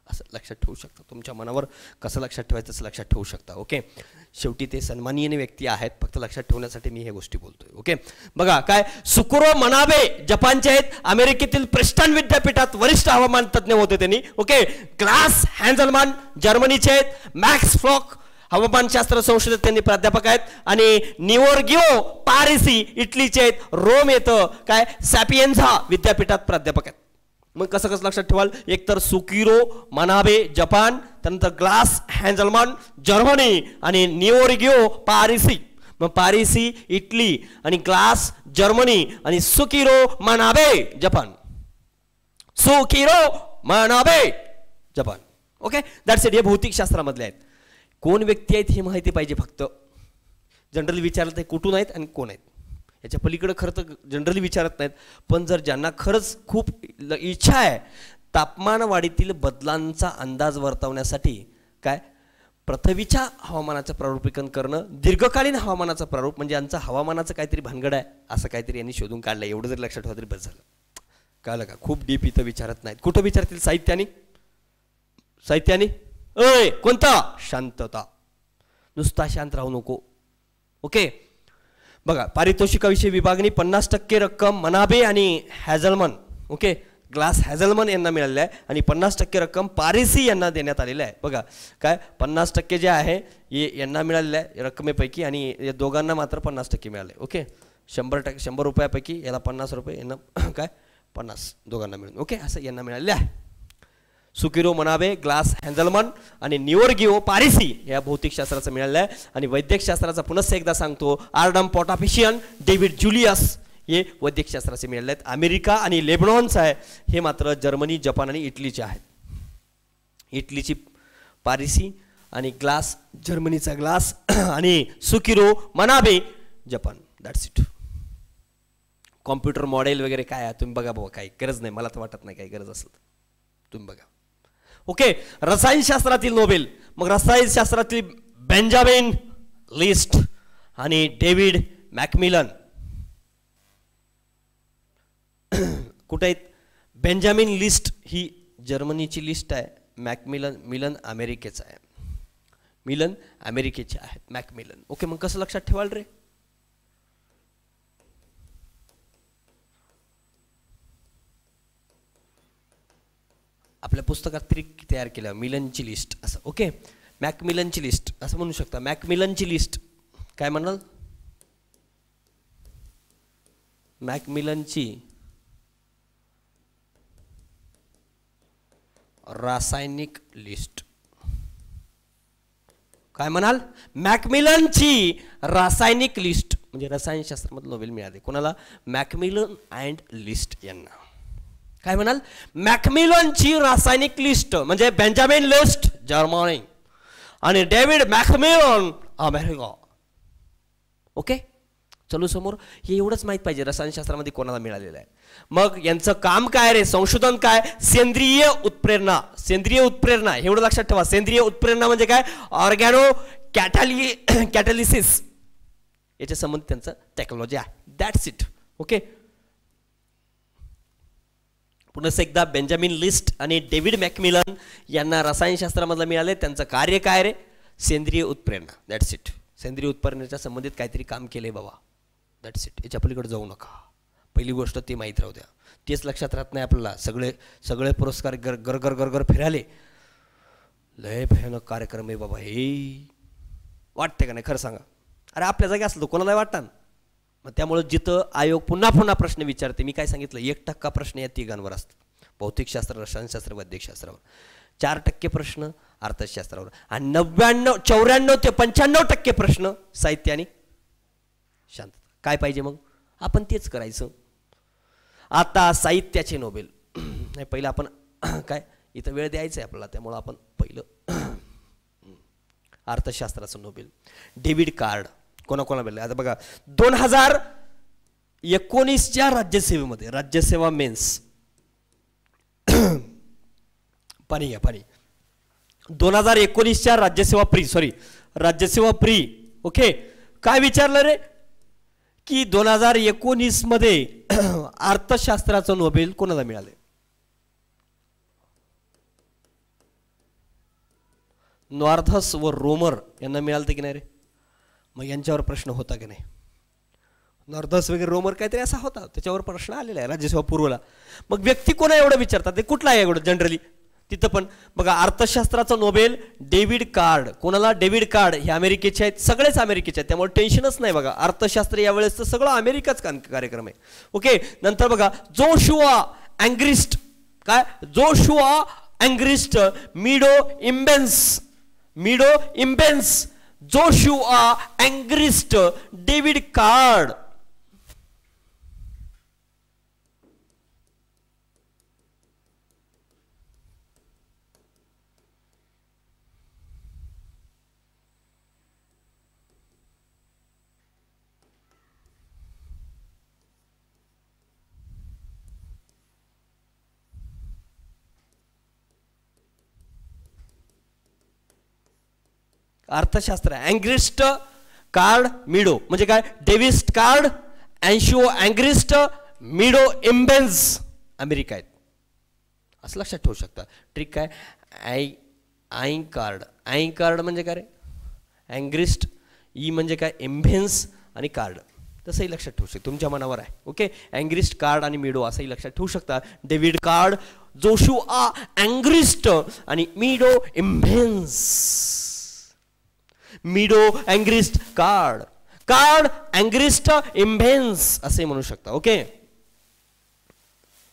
असं लक्षात ठेवू शकता. तुमच्या मनावर कसं लक्षात ठेवायचं असं लक्षात ठेवू शकता. ओके, शेवटी ते सन्माननीय व्यक्ती आहेत, फक्त लक्षात ठेवण्यासाठी मी हे गोष्टी बोलतोय. ओके, बघा काय, सुकुरो मनाबे जपानचे आहेत, अमेरिकेतील प्रिन्स्टन विद्यापीठात वरिष्ठ हवामान तज्ज्ञ होते त्यांनी. ओके, ग्लास हॅन्झलमन जर्मनीचे आहेत, मॅक्स फ्लॉक हवामानशास्त्र संशोधक त्यांनी प्राध्यापक आहेत, आणि निओर्गिओ पारिसी इटलीचे आहेत, रोम येतं काय सॅपिएन्झा विद्यापीठात प्राध्यापक आहेत. मग कसं लक्षात ठेवाल? एकतर सुकिरो मनाबे जपान, त्यानंतर ग्लास हॅन्झलमन जर्मनी आणि निओर्गिओ पारिसी. मग पारिसी इटली आणि ग्लास जर्मनी आणि सुकिरो मनाबे Japan. Japan. Okay, that's it. हे भौतिकशास्त्रामधले आहेत. कोण व्यक्ती आहेत हे माहिती पाहिजे फक्त. जनरली विचारत आहे कुठून आहेत आणि कोण आहेत, याच्या पलीकडे खरं तर जनरली विचारत नाहीत. पण जर ज्यांना खरंच खूप इच्छा आहे तापमान वाढीतील बदलांचा अंदाज वर्तवण्यासाठी काय पृथ्वीच्या हवामानाचं प्रारूपीकरण करणं, दीर्घकालीन हवामानाचं प्रारूप, म्हणजे यांचं हवामानाचं काहीतरी भानगड आहे असं काहीतरी यांनी शोधून काढलं. एवढं जरी लक्षात ठेवा तरी बस झालं. कळलं का? खूप डीप इथं विचारत नाहीत. कुठं विचारतील? साहित्याने. अय कोणता? शांतता. नुसता शांत राहू नको. ओके, बघा पारितोषिकाविषयी विभागणी 50% रक्कम मनाबे आणि हॅझलमन, ओके, ग्लास हॅझलमन यांना मिळालेलं आहे आणि 50% रक्कम पारिसी यांना देण्यात आलेलं आहे. बघा काय 50% जे आहे यांना मिळालेलं आहे रक्कमेपैकी आणि या दोघांना मात्र 50% मिळाले. ओके, 100 रुपयापैकी याला 50 रुपये, यांना काय 50 दोघांना मिळून. ओके, असं यांना मिळालेलं आहे. सुकिरो मनाबे, ग्लास हॅझलमन आणि निओर्गिओ पारिसी या भौतिकशास्त्राचं मिळालेलं आहे. आणि वैद्यकशास्त्राचा पुन्हा एकदा सांगतो, आर्डम पोटाफिशियन, डेव्हिड जुलियस हे वैद्यकशास्त्राचे मिळाले आहेत. अमेरिका आणि लेबनॉनचं आहे हे मात्र जर्मनी, जपान आणि इटलीचे आहेत. इटलीची पारिसी आणि ग्लास, जर्मनीचा ग्लास आणि सुकिरो मनाबे Japan. That's it. Computer model वगैरे काय आहे तुम्ही बघा बाबा, काही गरज नाही, मला तर वाटत नाही काही गरज असेल तुम्ही बघा. ओके, रसायनशास्त्रातील नोबेल, मग रसायनशास्त्रातील बेंजामिन लिस्ट आणि डेव्हिड मॅकमिलन. कुठे आहेत? बेंजामिन लिस्ट ही जर्मनीची लिस्ट आहे, मिलन अमेरिकेचा आहे. मिलन अमेरिकेचे आहेत, मॅकमिलन. ओके, मग कसं लक्षात ठेवाल रे? आपल्या पुस्तकात ट्रिक तयार केलं, मिलनची लिस्ट असं. ओके, मॅकमिलनची लिस्ट असं म्हणू शकता. मॅकमिलनची लिस्ट काय म्हणाल? मॅकमिलनची रासायनिक लिस्ट काय म्हणाल? मॅकमिलनची रासायनिक लिस्ट म्हणजे रसायनशास्त्रामध्ये नोबेल मिळाले कोणाला? मॅकमिलन अँड लिस्ट यांना. काय म्हणाल? मॅकमिलनची रासायनिक लिस्ट म्हणजे बेंजामिन लिस्ट जर्मनी आणि डेव्हिड मॅकमिलन अमेरिका. ओके, चलू समोर. हे एवढंच माहित पाहिजे रसायनशास्त्रामध्ये कोणाला मिळालेलं आहे. मग यांचं काम काय रे? संशोधन काय? सेंद्रिय उत्प्रेरणा. सेंद्रिय उत्प्रेरणा एवढं लक्षात ठेवा. सेंद्रिय उत्प्रेरणा म्हणजे काय? ऑर्गॅनो कॅटॅलिसिस याच्या संबंधित त्यांचं टेक्नॉलॉजी आहे. That's it. ओके, पुन्हा एकदा बेंजामिन लिस्ट आणि डेव्हिड मॅकमिलन यांना रसायनशास्त्रामधलं मिळाले. त्यांचं कार्य काय रे? सेंद्रिय उत्प्रेरणा. That's it. सेंद्रिय उत्प्रेरणाच्या संबंधित काहीतरी काम केलंय बाबा. That's it. याच्या पलीकडे जाऊ नका. पहिली गोष्ट ती माहीत राहू द्या. तेच लक्षात राहत नाही आपल्याला. सगळे पुरस्कार गर फिराले. लय भयानक कार्यक्रम आहे बाबा हे. वाटते का नाही? खरं सांगा. अरे आपल्या जागी असलो कोणाला वाटतं ना. मग त्यामुळे जिथं आयोग पुन्हा प्रश्न विचारते, मी काय सांगितलं 1% प्रश्न या तिघांवर असतात. भौतिकशास्त्र, रसायनशास्त्र, वैद्यकशास्त्रावर. 4% प्रश्न अर्थशास्त्रावर आणि 94 ते 95% प्रश्न साहित्य आणि शांतता. काय पाहिजे मग? आपण तेच करायचं. आता साहित्याचे नोबेल नाही, पहिलं आपण काय इथं वेळ द्यायचा आहे आपल्याला, त्यामुळं आपण पहिलं अर्थशास्त्राचं नोबेल. डेव्हिड कार्ड कोणाकोणा भेटले? आता बघा 2019च्या राज्यसेवेमध्ये, राज्यसेवा मेन्स, पाणी घ्या पाणी. 2019च्या राज्यसेवा प्री. ओके, काय विचारलं रे? की 2019 मध्ये अर्थशास्त्राचं नोबेल कोणाला मिळाले? नॉर्थस व रोमर यांना मिळालं की नाही रे? मग यांच्यावर प्रश्न होता की नाही? नॉर्थस वगैरे रोमर काहीतरी असा होता, त्याच्यावर प्रश्न आलेला आहे राज्यसेवा पूर्वला. मग व्यक्ती कोणा एवढं विचारतात? ते कुठला आहे एवढं जनरली? तिथं पण बघा अर्थशास्त्राचं नोबेल डेव्हिड कार्ड. कोणाला? David card. हे अमेरिकेचे आहेत, सगळेच अमेरिकेचे आहेत, त्यामुळे टेन्शनच नाही. बघा अर्थशास्त्र यावेळेस तर सगळं अमेरिकाच कार्यक्रम आहे. ओके, नंतर बघा जोशुआ अँग्रिस्ट. काय? Joshua अँग्रिस्ट, मिडो इम्बेन्स, Joshua अँग्रिस्ट, David card. अर्थशास्त्र अँग्रिस्ट कार्ड मिडो म्हणजे काय? डेव्हिड कार्ड, अँशिओ अँग्रिस्ट, मिडो इम्बेन्स अमेरिका आहेत. असं लक्षात ठेवू शकता. ट्रिक काय? आईंग कार्ड म्हणजे काय रे? अँग्रिस्ट, ई म्हणजे काय, एम्बेन्स आणि कार्ड, तसंही लक्षात ठेवू शकता, तुमच्या मनावर आहे. ओके, अँग्रिस्ट, कार्ड आणि मिडो असंही लक्षात ठेवू शकता. डेव्हिड कार्ड, जोशुआ अँग्रिस्ट आणि मिडो एम्बेन्स. मिडो अँग्रिस्ट कार्ड, कार्ड अँग्रिस्ट एम्बेन्स असे म्हणू शकता. ओके,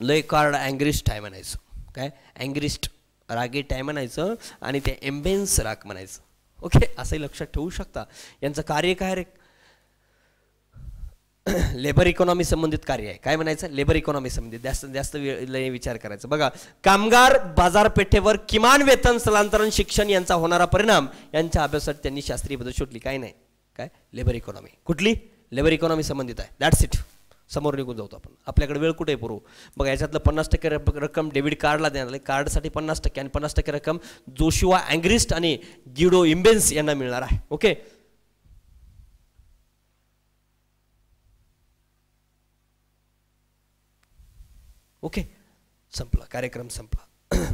लय कार्ड अँग्रिस्ट आहे म्हणायचं, काय अँग्रिस्ट रागीट आहे म्हणायचं आणि ते एम्बेन्स राग म्हणायचं. ओके, असंही लक्षात ठेवू शकता. यांचं कार्य काय रे, लेबर इकॉनॉमी संबंधित कार्य आहे. काय म्हणायचं, लेबर इकॉनॉमी संबंधित. जास्त जास्त विचार करायचा. बघा, कामगार बाजारपेठेवर किमान वेतन, स्थलांतरण, शिक्षण यांचा होणारा परिणाम यांच्या अभ्यासात त्यांनी शास्त्रीय पद्धत शोधली. काय नाही, काय लेबर इकॉनॉमी, कुठली लेबर इकॉनॉमी संबंधित आहे. That's it. समोर निघून जातो आपण, आपल्याकडे वेळ कुठे पुरवू. बघा, याच्यातलं 50% रक्कम डेव्हिड कार्डला देण्यात आली, कार्डसाठी 50% आणि 50% रक्कम जोशुआ अँग्रिस्ट आणि गिडो इम्बेन्स यांना मिळणार आहे. ओके, ओके, संपला कार्यक्रम, संपला.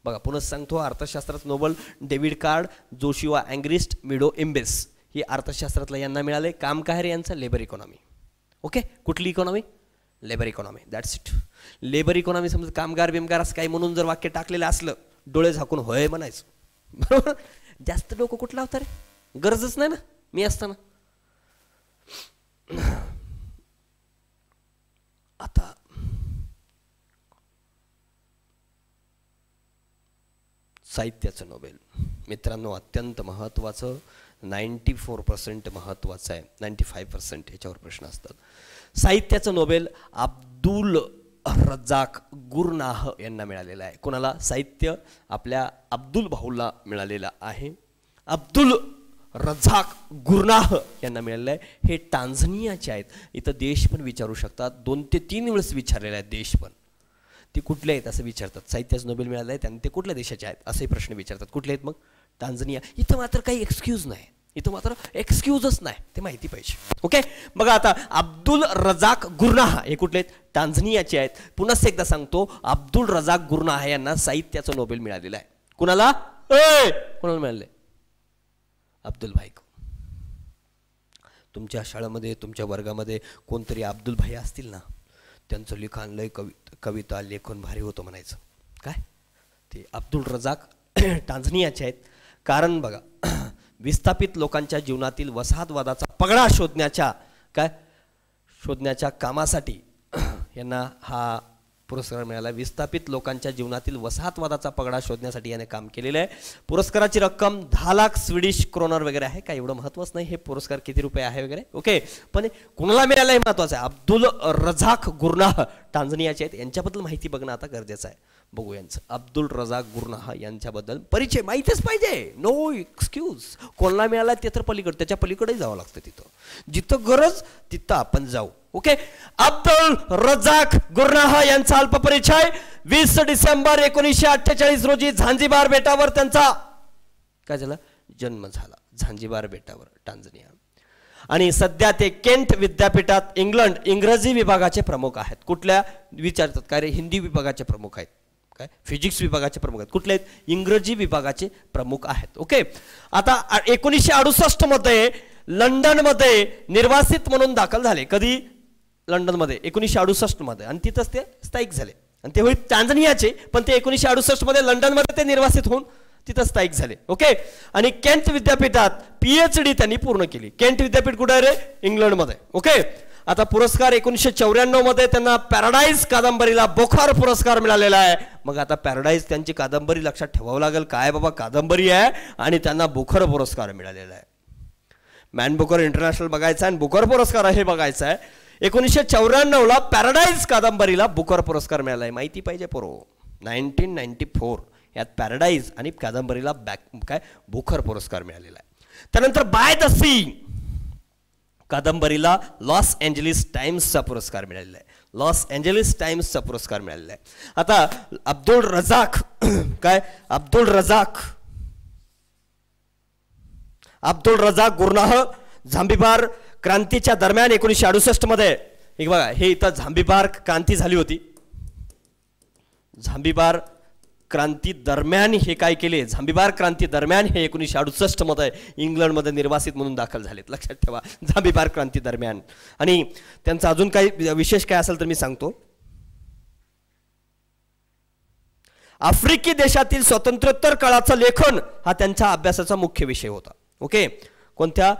बघा, पुन्हा सांगतो, अर्थशास्त्रात नोबल डेव्हिड कार्ड, जोशुआ अँग्रिस्ट, मिडो इम्बेस ही अर्थशास्त्रातला यांना मिळाले. काम काय रे यांचं, लेबर इकॉनॉमी. ओके, कुठली economy, labour economy. That's it. Labour economy समजा कामगार बिमगार असं काही म्हणून जर वाक्य टाकलेलं असलं, डोळे झाकून होय म्हणायचं. बरोबर, जास्त डोकं कुठं लावता रे, गरजच नाही ना मी असताना. आता साहित्याचं नोबेल मित्रांनो अत्यंत महत्त्वाचं, 94% महत्त्वाचं आहे, 95% ह्याच्यावर प्रश्न असतात. साहित्याचं नोबेल अब्दुल रजाक गुरनाह यांना मिळालेलं आहे. कोणाला, साहित्य आपल्या अब्दुल भाऊला मिळालेलं आहे. अब्दुल रजाक गुरनाह यांना मिळालेलं आहे. हे टांझानियाचे आहेत. इथं देश पण विचारू शकतात, 2 ते 3 वेळेस विचारलेले आहेत देश पण. ते कुठले आहेत असं विचारतात. साहित्याचं नोबेल मिळालं आहे त्यांनी, ते कुठल्या देशाचे आहेत असे प्रश्न विचारतात. कुठले आहेत मग, टांझानिया. इथं मात्र काही एक्सक्यूज नाही, इथं मात्र एक्सक्यूजच नाही, ते माहिती पाहिजे. ओके, बघा आता अब्दुल रजाक गुरनाह हे कुठले आहेत, टांझानियाचे आहेत. पुन्हा एकदा सांगतो, अब्दुल रजाक गुरनाह यांना साहित्याचं नोबेल मिळालेलं आहे. कुणाला, कोणाला मिळाले, अब्दुल भाई. तुमच्या शाळेमध्ये, तुमच्या वर्गामध्ये कोणतरी अब्दुल भाई असतील ना, त्यांचं लिखाण लय कविता लेखन भारी होतं म्हणायचं. काय ते अब्दुल रजाक टांझानियाचे आहेत. कारण बघा, विस्थापित लोकांच्या जीवनातील वसाहतवादाचा पगडा शोधण्याच्या कामासाठी यांना हा पुरस्कार मिळाला. विस्थापित लोकांच्या जीवनातील वसाहतवादाचा पगडा शोधण्यासाठी याने काम केलेलं आहे. पुरस्काराची रक्कम 10 लाख स्वीडिश क्रोनर वगैरे आहे. काय एवढं महत्त्वाचं नाही हे पुरस्कार किती रुपये आहे वगैरे. ओके, पण कुणाला मिळालं हे महत्त्वाचं आहे. अब्दुल रजाक गुरनाह टांझानियाचे आहेत. यांच्याबद्दल माहिती बघणं आता गरजेचं आहे. बघू यांचं, अब्दुल रजाक गुरनाह यांच्याबद्दल परिचय माहितीच पाहिजे. No excuse. कोणाला मिळाला ते तर पलीकडे, त्याच्या पलीकडेही जावं लागतं. तिथं जिथं गरज तिथं आपण जाऊ. ओके, अब्दुल रजाक गुरनाह यांचा अल्प परिचय. 20 डिसेंबर 1948 रोजी झांजिबार बेटावर त्यांचा काय झाला, जन्म झाला. झांजिबार बेटावर, टांझानिया. आणि सध्या ते केंट विद्यापीठात इंग्रजी विभागाचे प्रमुख आहेत. कुठल्या विचारतात, काय रे, हिंदी विभागाचे प्रमुख आहेत. काय, फिजिक्स विभागाचे प्रमुख आहेत. कुठले आहेत, इंग्रजी विभागाचे प्रमुख आहेत. ओके, आता 1968 मध्ये लंडनमध्ये निर्वासित म्हणून दाखल झाले. कधी, लंडनमध्ये 1968 मध्ये. आणि तिथंच ते स्थायिक झाले. आणि ते होईल टांझानियाचे, पण ते 1968 मध्ये लंडनमध्ये ते निर्वासित होऊन तिथं स्थायिक झाले. ओके, आणि केंट विद्यापीठात PhD त्यांनी पूर्ण केली. केंट विद्यापीठ कुठे आहे रे, इंग्लंडमध्ये. ओके, आता पुरस्कार 1994 मध्ये त्यांना पॅराडाईज कादंबरीला बोखर पुरस्कार मिळालेला आहे. मग आता पॅराडाईज त्यांची कादंबरी लक्षात ठेवावं लागेल. काय बाबा, कादंबरी आहे आणि त्यांना बोखर पुरस्कार मिळालेला आहे. मॅन बुकर इंटरनॅशनल बघायचं आणि बुकर पुरस्कार हे बघायचं आहे. 1994 पॅराडाईज कादंबरीला बुकर पुरस्कार मिळाला आहे. माहिती पाहिजे पोरो. 1994 यात पॅराडाईज आणि कादंबरीला बुकर पुरस्कार मिळालेला आहे. त्यानंतर बाय द सी कादंबरीला लॉस एंजलिस टाइम्सचा पुरस्कार मिळालेला आहे. लॉस एंजलिस टाइम्सचा पुरस्कार मिळालेला आहे. आता अब्दुल रजाक गुरनाह झांबिबार क्रांतीच्या दरम्यान 1968 मध्ये, बघा हे इथं झांबिबार क्रांती झाली होती. झांबिबार क्रांती दरम्यान हे काय केले, झांबीबार क्रांती दरम्यान हे 1968 मध्ये इंग्लंडमध्ये निर्वासित म्हणून दाखल झालेत. लक्षात ठेवा, झांबीबार क्रांती दरम्यान. आणि त्यांचा अजून काही विशेष काय असेल तर मी सांगतो. आफ्रिकी देशातील स्वातंत्र्योत्तर काळाचं लेखन हा त्यांच्या अभ्यासाचा मुख्य विषय होता. ओके, कोणत्या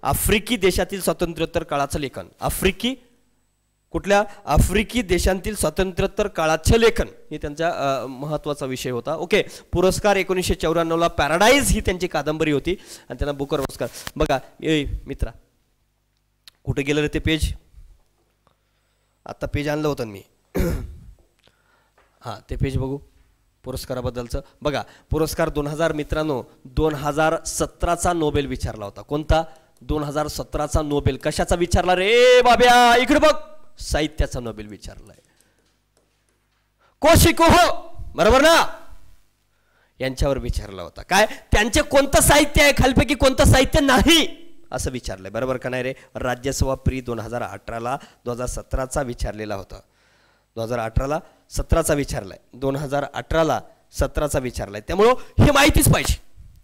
आफ्रिकी देशातील स्वातंत्र्योत्तर काळाचं लेखन, आफ्रिकी देशांतील स्वातंत्र्योत्तर काळाचे लेखन हे त्यांचा महत्त्वाचा विषय होता. ओके, पुरस्कार 1994 पॅराडाईज ही त्यांची कादंबरी होती आणि त्यांना बुकर पुरस्कार. बघा मित्रा, कुठे गेलं रे ते पेज, आता पेज आणलं होतं मी. हां, ते पेज बघू पुरस्काराबद्दलचं. बघा, पुरस्कार 2000 मित्रांनो 2017चा नोबेल विचारला होता. कोणता? 2017चा नोबेल. कशाचा विचारला रे बाब्या, इकडे बघ, साहित्याचा नोबेल विचारलाय. कोशिकुहो, बरोबर ना, यांच्यावर विचारला होता. काय त्यांचे कोणतं साहित्य आहे, खालपैकी कोणतं साहित्य नाही असं विचारलंय. बरोबर का नाही रे? राज्यसभा प्री 2018ला 2017चा विचारलेला होता. 2018ला 17चा विचारलाय, 2018ला 17चा विचारलाय. त्यामुळं हे माहितीच पाहिजे.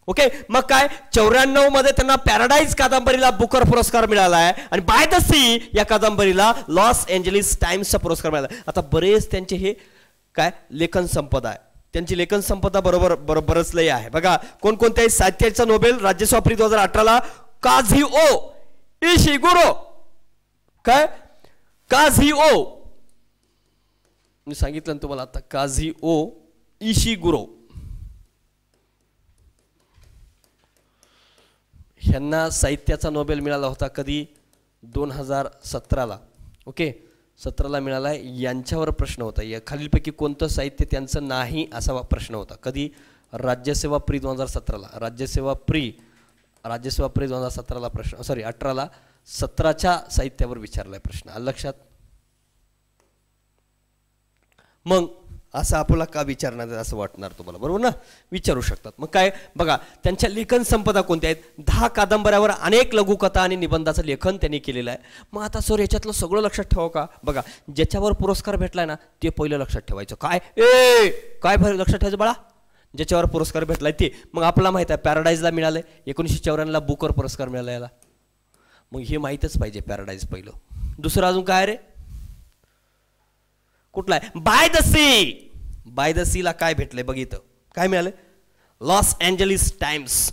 ओके, मग काय 94 मध्ये त्यांना पॅराडाईज कादंबरीला बुकर पुरस्कार मिळाला आहे आणि बाय द सी या कादंबरीला लॉस एंजलिस टाइम्सचा पुरस्कार मिळाला. आता बरेच त्यांचे हे काय लेखन संपदा आहे, त्यांची लेखन संपदा बरंच लय आहे. बघा, कोणकोणत्याही साहित्याचा नोबेल राज्यसभा प्री 2018ला काझिओ इशिगुरो. काय काझिओ, मी सांगितलं ना तुम्हाला आता, काझिओ इशिगुरो ह्यांना साहित्याचा नोबेल मिळाला होता. कधी? 2017ला. ओके, 17ला मिळाला. यांच्यावर प्रश्न होता, या खालीलपैकी कोणतं साहित्य त्यांचं नाही असा प्रश्न होता. कधी? राज्यसेवा प्री 2017ला. राज्यसेवा प्री 2017ला प्रश्न, सॉरी 18ला 17च्या साहित्यावर विचारलाय प्रश्न. आलं लक्षात? मग असं आपल्याला का विचारणार असं वाटणार तुम्हाला, बरोबर ना? विचारू शकतात. मग काय बघा, त्यांच्या लेखन संपदा कोणत्या आहेत? 10 कादंबऱ्यावर अनेक लघुकथा आणि निबंधाचं लेखन त्यांनी केलेलं आहे. मग आता सर याच्यातलं सगळं लक्षात ठेवा का? बघा, ज्याच्यावर पुरस्कार भेटलाय ना ते पहिलं लक्षात ठेवायचं. काय काय लक्षात ठेवायचं बाळा? ज्याच्यावर पुरस्कार भेटलाय ते. मग आपल्याला माहित आहे पॅराडाईजला मिळालंय, 1994ला बुकर पुरस्कार मिळाला याला. मग हे माहीतच पाहिजे पॅराडाईज पहिलं. दुसरं अजून काय रे? कुठला आहे? By the sea. By the सीला काय भेटलंय बघितलं, काय मिळालं? Los Angeles Times.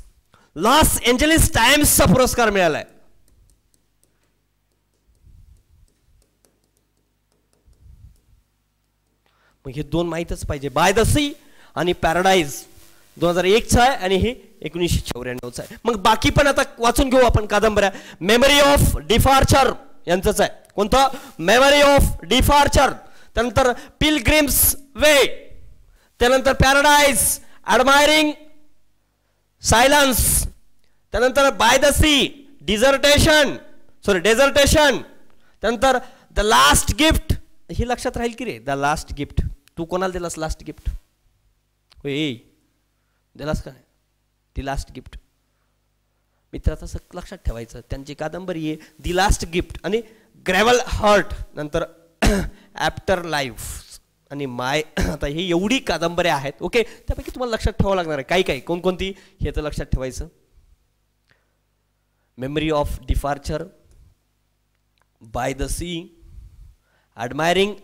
Los Angeles टाइम्सचा पुरस्कार मिळालाय. मग हे दोन माहीतच पाहिजे, बाय द सी आणि पॅराडाईज. 2001चा आहे आणि हे 1994चा आहे. मग बाकी पण आता वाचून घेऊ आपण कादंबऱ्या. मेमरी ऑफ डिफार्चर यांचंच आहे. कोणतं? Memory of departure. त्यानंतर पिलग्रिम्स वे, त्यानंतर पॅराडाईज, ॲडमायरिंग सायलन्स, त्यानंतर बाय द सी, डेझर्टेशन, त्यानंतर द लास्ट गिफ्ट. ही लक्षात राहील की रे, द लास्ट गिफ्ट. तू कोणाला दिलास लास्ट गिफ्ट? होय, दिलास का नाही? The last gift. मित्राचं असं लक्षात ठेवायचं. त्यांची कादंबरी आहे दी लास्ट गिफ्ट आणि ग्रॅव्हल हार्ट, नंतर आफ्टर लाईफ आणि माय. आता ही एवढी कादंबऱ्या आहेत. ओके, त्यापैकी तुम्हाला लक्षात ठेवावं लागणार आहे. काही कोणकोणती हे तर लक्षात ठेवायचं. Memory of departure, by the sea, admiring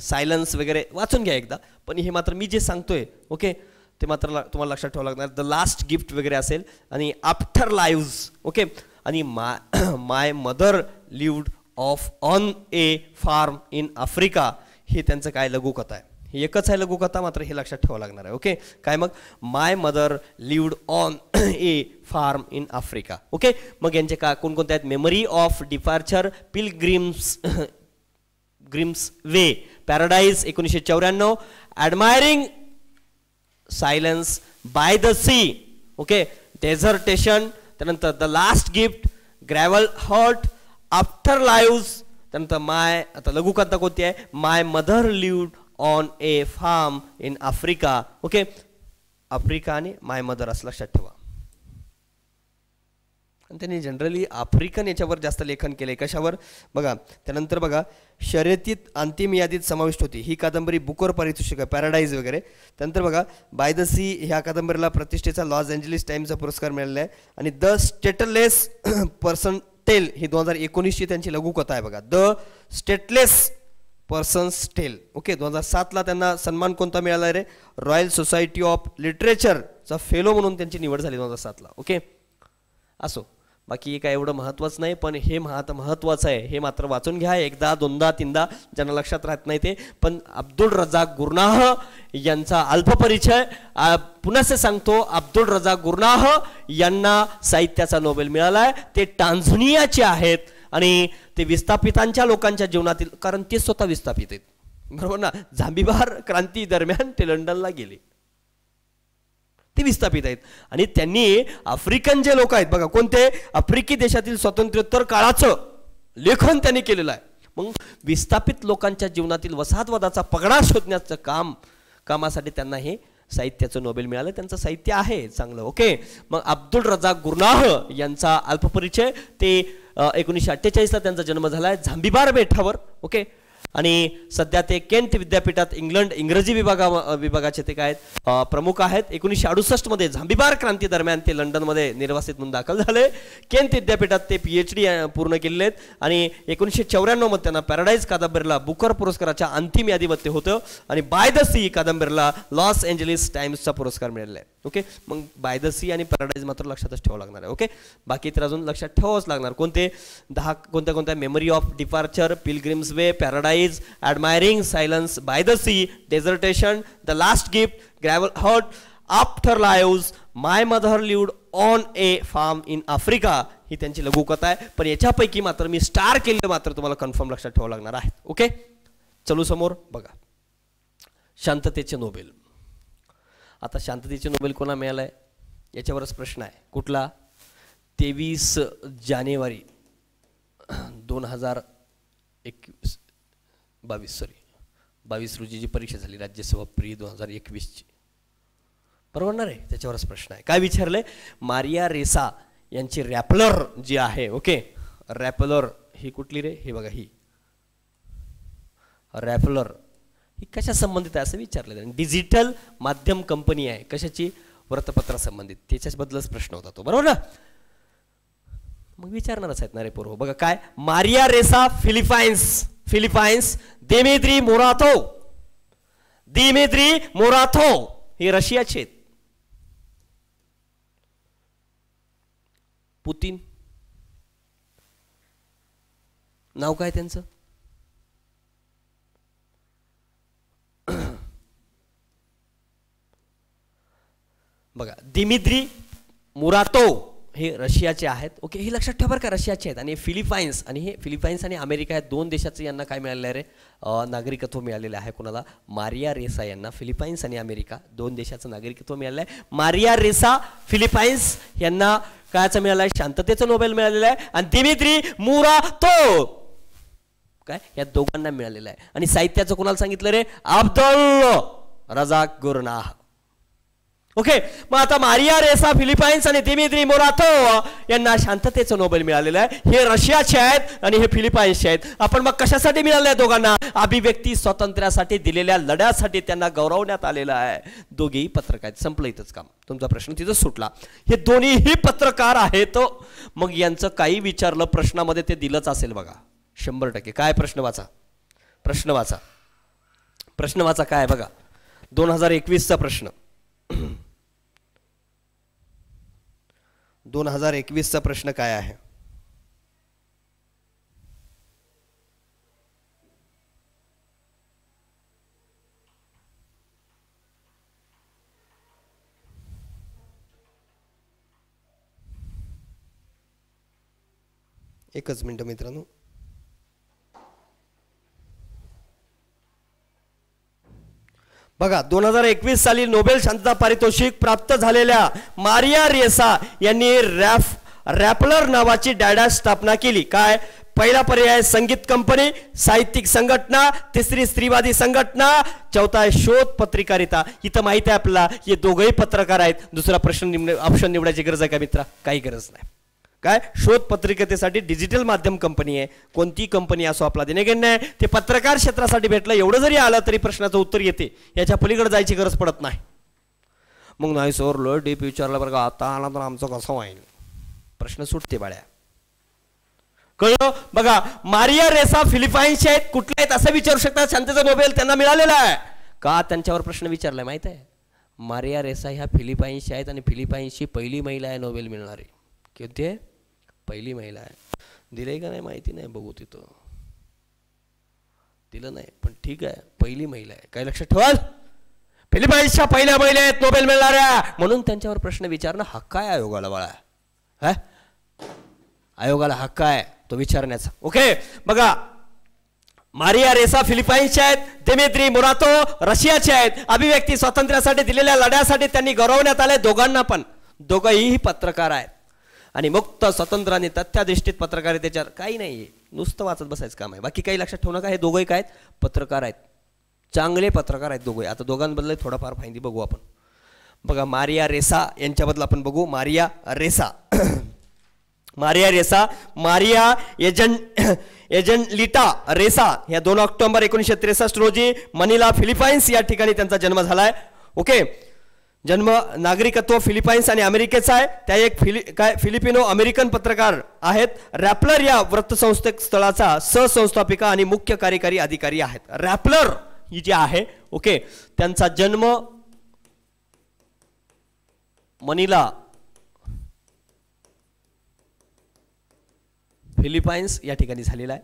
silence वगैरे वाचून घ्या एकदा. पण हे मात्र मी जे सांगतोय ओके ते मात्र तुम्हाला लक्षात ठेवावं लागणार. द लास्ट गिफ्ट वगैरे असेल आणि आफ्टर लाईव्स. ओके, आणि my mother lived off on a farm in Africa. हे त्यांचं काय लघुकथा आहे. हे एकच आहे लघुकथा, मात्र हे लक्षात ठेवावं लागणार आहे. ओके, काय मग? My mother lived on a farm in Africa. Okay, मग यांचे का कोणकोणते आहेत? Memory of departure, pilgrims way, paradise 1994, admiring silence, by the sea, okay, desertion, त्यानंतर the last gift, gravel heart, afterlives, त्यानंतर माय. आता लघुकथा कोणती आहे? My mother lived on a farm in Africa. Okay, Africa आणि my mother असं लक्षात ठेवा. आणि त्यांनी जनरली आफ्रिकन याच्यावर जास्त लेखन केले. कशावर बघा, त्यानंतर बघा शर्यतीत अंतिम यादीत समाविष्ट होती ही कादंबरी बुकर पारितोषिक, पॅराडाईज वगैरे. त्यानंतर बघा बाय द सी ह्या कादंबरीला प्रतिष्ठेचा लॉस एंजलिस टाइम्सचा पुरस्कार मिळालेला आहे. आणि द स्टेटलेस पर्सन टेल ही 2019ची त्यांची लघुकथा आहे बघा, the stateless persons tale. Okay, 2007ला त्यांना सन्मान कोणता मिळाला रे? रॉयल सोसायटी ऑफ लिटरेचरचा फेलो म्हणून त्यांची निवड झाली 2007ला. ओके, असो, बाकी काय एवढं महत्त्वाचं नाही, पण हे महत्त्वाचं आहे, हे मात्र वाचून घ्या एकदा दोनदा तीनदा, ज्यांना लक्षात राहत नाही ते. पण अब्दुल रजाक गुरनाह यांचा अल्पपरिचय पुन्हा सांगतो. अब्दुल रजाक गुरनाह यांना साहित्याचा नोबेल मिळाला आहे. ते टांझानियाचे आहेत आणि ते विस्थापितांच्या लोकांच्या जीवनातील, कारण ते स्वतः विस्थापित आहेत, बरोबर ना. झांबिबार क्रांती दरम्यान ते लंडनला गेले, ते विस्थापित आहेत. आणि त्यांनी आफ्रिकन जे लोक आहेत बघा, कोणते आफ्रिकी देशातील स्वातंत्र्योत्तर काळाचं लेखन त्यांनी केलेलं आहे. मग विस्थापित लोकांच्या जीवनातील वसाहतवादाचा पगडा शोधण्याचं कामासाठी त्यांना हे साहित्याचं नोबेल मिळालं. त्यांचं साहित्य आहे चांगलं. ओके, मग अब्दुल रजाक गुरनाह यांचा अल्पपरिचय. ते 1948ला त्यांचा जन्म झाला आहे झांबिबार बेटावर. ओके, आणि सध्या ते केंट विद्यापीठात इंग्रजी विभागाचे ते काय प्रमुख आहेत. 1968 मध्ये झांबिबार क्रांती दरम्यान ते लंडनमध्ये निर्वासित म्हणून दाखल झाले. केंट विद्यापीठात ते PhD पूर्ण केलेले आहेत. आणि 1994 मध्ये त्यांना पॅराडाईज कादंबरीला बुकर पुरस्काराच्या अंतिम यादीमध्ये होतं. आणि बाय द सी कादंबरीला लॉस एंजलिस टाइम्सचा पुरस्कार मिळालेला आहे. ओके, मग बाय द सी आणि पॅराडाईज मात्र लक्षातच ठेवावं लागणार आहे. ओके, बाकी तर अजून लक्षात ठेवावंच लागणार. कोणत्या memory of departure, pilgrims way, paradise, admiring silence, by the sea, desertion, the last gift, gravel heart, afterlives, my mother lived on a farm in Africa ही त्यांची लघुकथा आहे. पण याच्यापैकी मात्र मी स्टार केलेलं मात्र तुम्हाला कन्फर्म लक्षात ठेवावं लागणार आहे. ओके, चलू समोर बघा, शांततेचे नोबेल. आता शांततेचे नोबेल कोणा मिळालाय याच्यावरच प्रश्न आहे. कुठला? 23 जानेवारी 2022 रोजी जी परीक्षा झाली राज्यसभा प्री 2021ची, बरोबर ना रे? त्याच्यावरच प्रश्न आहे. काय विचारलंय? मारिया रेसा यांची रॅपलर जी आहे, ओके, रॅपलर ही कुठली रे? हे बघा, ही रॅपलर ही कशा संबंधित आहे असं विचारलं. डिजिटल माध्यम कंपनी आहे. कशाची? वृत्तपत्रा संबंधित. त्याच्याबद्दलच प्रश्न होता तो, बरोबर ना? मग विचारणारच आहेत ना रे पोरो. बघा काय, मारिया रेसा फिलिपाईन्स, दिमित्री मोराथो हे रशियाचे आहेत. पुतीन नाव काय त्यांचं? बघा, दिमित्री मुरातोव हे रशियाचे आहेत. ओके, हे लक्षात ठेवा बरं का, रशियाचे आहेत. आणि फिलिपाईन्स आणि अमेरिका या दोन देशाचं यांना काय मिळालेलं आहे रे? नागरिकत्व मिळालेलं आहे. कोणाला? मारिया रेसा यांना. फिलिपाईन्स आणि अमेरिका दोन देशाचं नागरिकत्व मिळालेलं आहे. मारिया रेसा फिलिपाईन्स यांना कायचं मिळालं आहे? शांततेचं नोबेल मिळालेलं आहे. आणि दिमित्री मुरातोव काय, या दोघांना मिळालेलं आहे. आणि साहित्याचं कोणाला सांगितलं रे? अब्दुल रजाक गुरनाह. ओके, मग आता मारिया रेसा फिलिपाईन्स आणि दिमित्री मोराथोव यांना शांततेचं नोबेल मिळालेलं आहे. हे रशियाचे आहेत आणि हे फिलिपाईन्सचे आहेत. आपण मग कशासाठी मिळाले दोघांना? अभिव्यक्ती स्वातंत्र्यासाठी दिलेल्या लढ्यासाठी त्यांना गौरवण्यात आलेलं आहे. दोघेही पत्रकार आहेत. संपलं इथंच काम. तुमचा प्रश्न तिथं सुटला. हे दोन्हीही पत्रकार आहेत. मग यांचं काही विचारलं प्रश्नामध्ये ते दिलंच असेल बघा 100%. काय प्रश्न वाचा? प्रश्न वाचा काय बघा, 2021चा प्रश्न. 2021चा प्रश्न काय आहे? एकच मिनिट मित्रांनो. बघा, 2021 साली नोबेल शांतता पारितोषिक प्राप्त झालेल्या मारिया रेसा यांनी रॅपलर नावाची डॅडास स्थापना केली. काय? पहिला पर्याय संगीत कंपनी, साहित्यिक संघटना, तिसरी स्त्रीवादी संघटना, चौथा शोध पत्रकारिता. इथं माहिती आहे आपल्याला हे दोघंही पत्रकार आहेत. दुसरा प्रश्न ऑप्शन निवडायची गरज आहे का मित्रा? काही गरज नाही. काय शोध पत्रिकेसाठी डिजिटल माध्यम कंपनी आहे. कोणती कंपनी असो आपला देणेघेणं आहे. ते पत्रकार क्षेत्रासाठी भेटलं एवढं जरी आलं तरी प्रश्नाचं उत्तर येते, याच्या पलीकडे जायची गरज पडत नाही. मग नाही सर लो डीप विचारलं बरं का, आता आला तर आमचं कसं होईल, प्रश्न सुटते बाळ्या. कळलं बघा. मारिया रेसा फिलिपाईन्सचे आहेत. कुठले आहेत असं विचारू शकतात. शांततेचा नोबेल त्यांना मिळालेला आहे का, त्यांच्यावर प्रश्न विचारलाय माहित आहे. मारिया रेसा ह्या फिलिपाईन्सच्या आहेत आणि फिलिपाईन्सची पहिली महिला आहे नोबेल मिळणारी. किती आहे? पहिली महिला आहे. दिलंय का नाही माहिती नाही, बघू तिथं दिलं नाही पण ठीक आहे, पहिली महिला आहे. काय लक्षात ठेवाल, फिलिपाईन्सच्या पहिल्या महिला आहेत नोबेल मिळणाऱ्या, म्हणून त्यांच्यावर प्रश्न विचारणं हक्क आहे आयोगाला बाळा. हा आयोगाला हक्क आहे तो विचारण्याचा. ओके बघा. मारिया रेसा फिलिपाईन्सच्या आहेत. दिमित्री मोरातो रशियाचे आहेत. अभिव्यक्ती स्वातंत्र्यासाठी दिलेल्या लढ्यासाठी त्यांनी गौरवण्यात आले. दोघांना पण, दोघंही पत्रकार आहेत आणि मुक्त स्वतंत्र आणि तथ्याधिष्ठित पत्रकारितेच्या काही नाही, नुसतं वाचत बसायचं काम आहे. बाकी काही लक्षात ठेवू नका. हे दोघंही काय आहेत? पत्रकार आहेत, चांगले पत्रकार आहेत दोघे. आता दोघांबद्दल थोडाफार माहिती बघू आपण. बघा मारिया रेसा यांच्याबद्दल आपण बघू. मारिया रेसा मारिया रेसा मारिया एजनलिटा रेसा ह्या 2 ऑक्टोबर 1963 रोजी मनिला फिलिपाईन्स या ठिकाणी त्यांचा जन्म झालाय. ओके. जन्म नागरिकत्व फिलिपाईन्स आणि अमेरिकेचा आहे. त्या एक फिलिपिनो अमेरिकन पत्रकार आहेत. रॅपलर या वृत्तसंस्थे स्थळाचा सहसंस्थापिका आणि मुख्य कार्यकारी अधिकारी आहेत. रॅपलर ही जी आहे, ओके, त्यांचा जन्म मनिला फिलिपाईन्स या ठिकाणी झालेला आहे.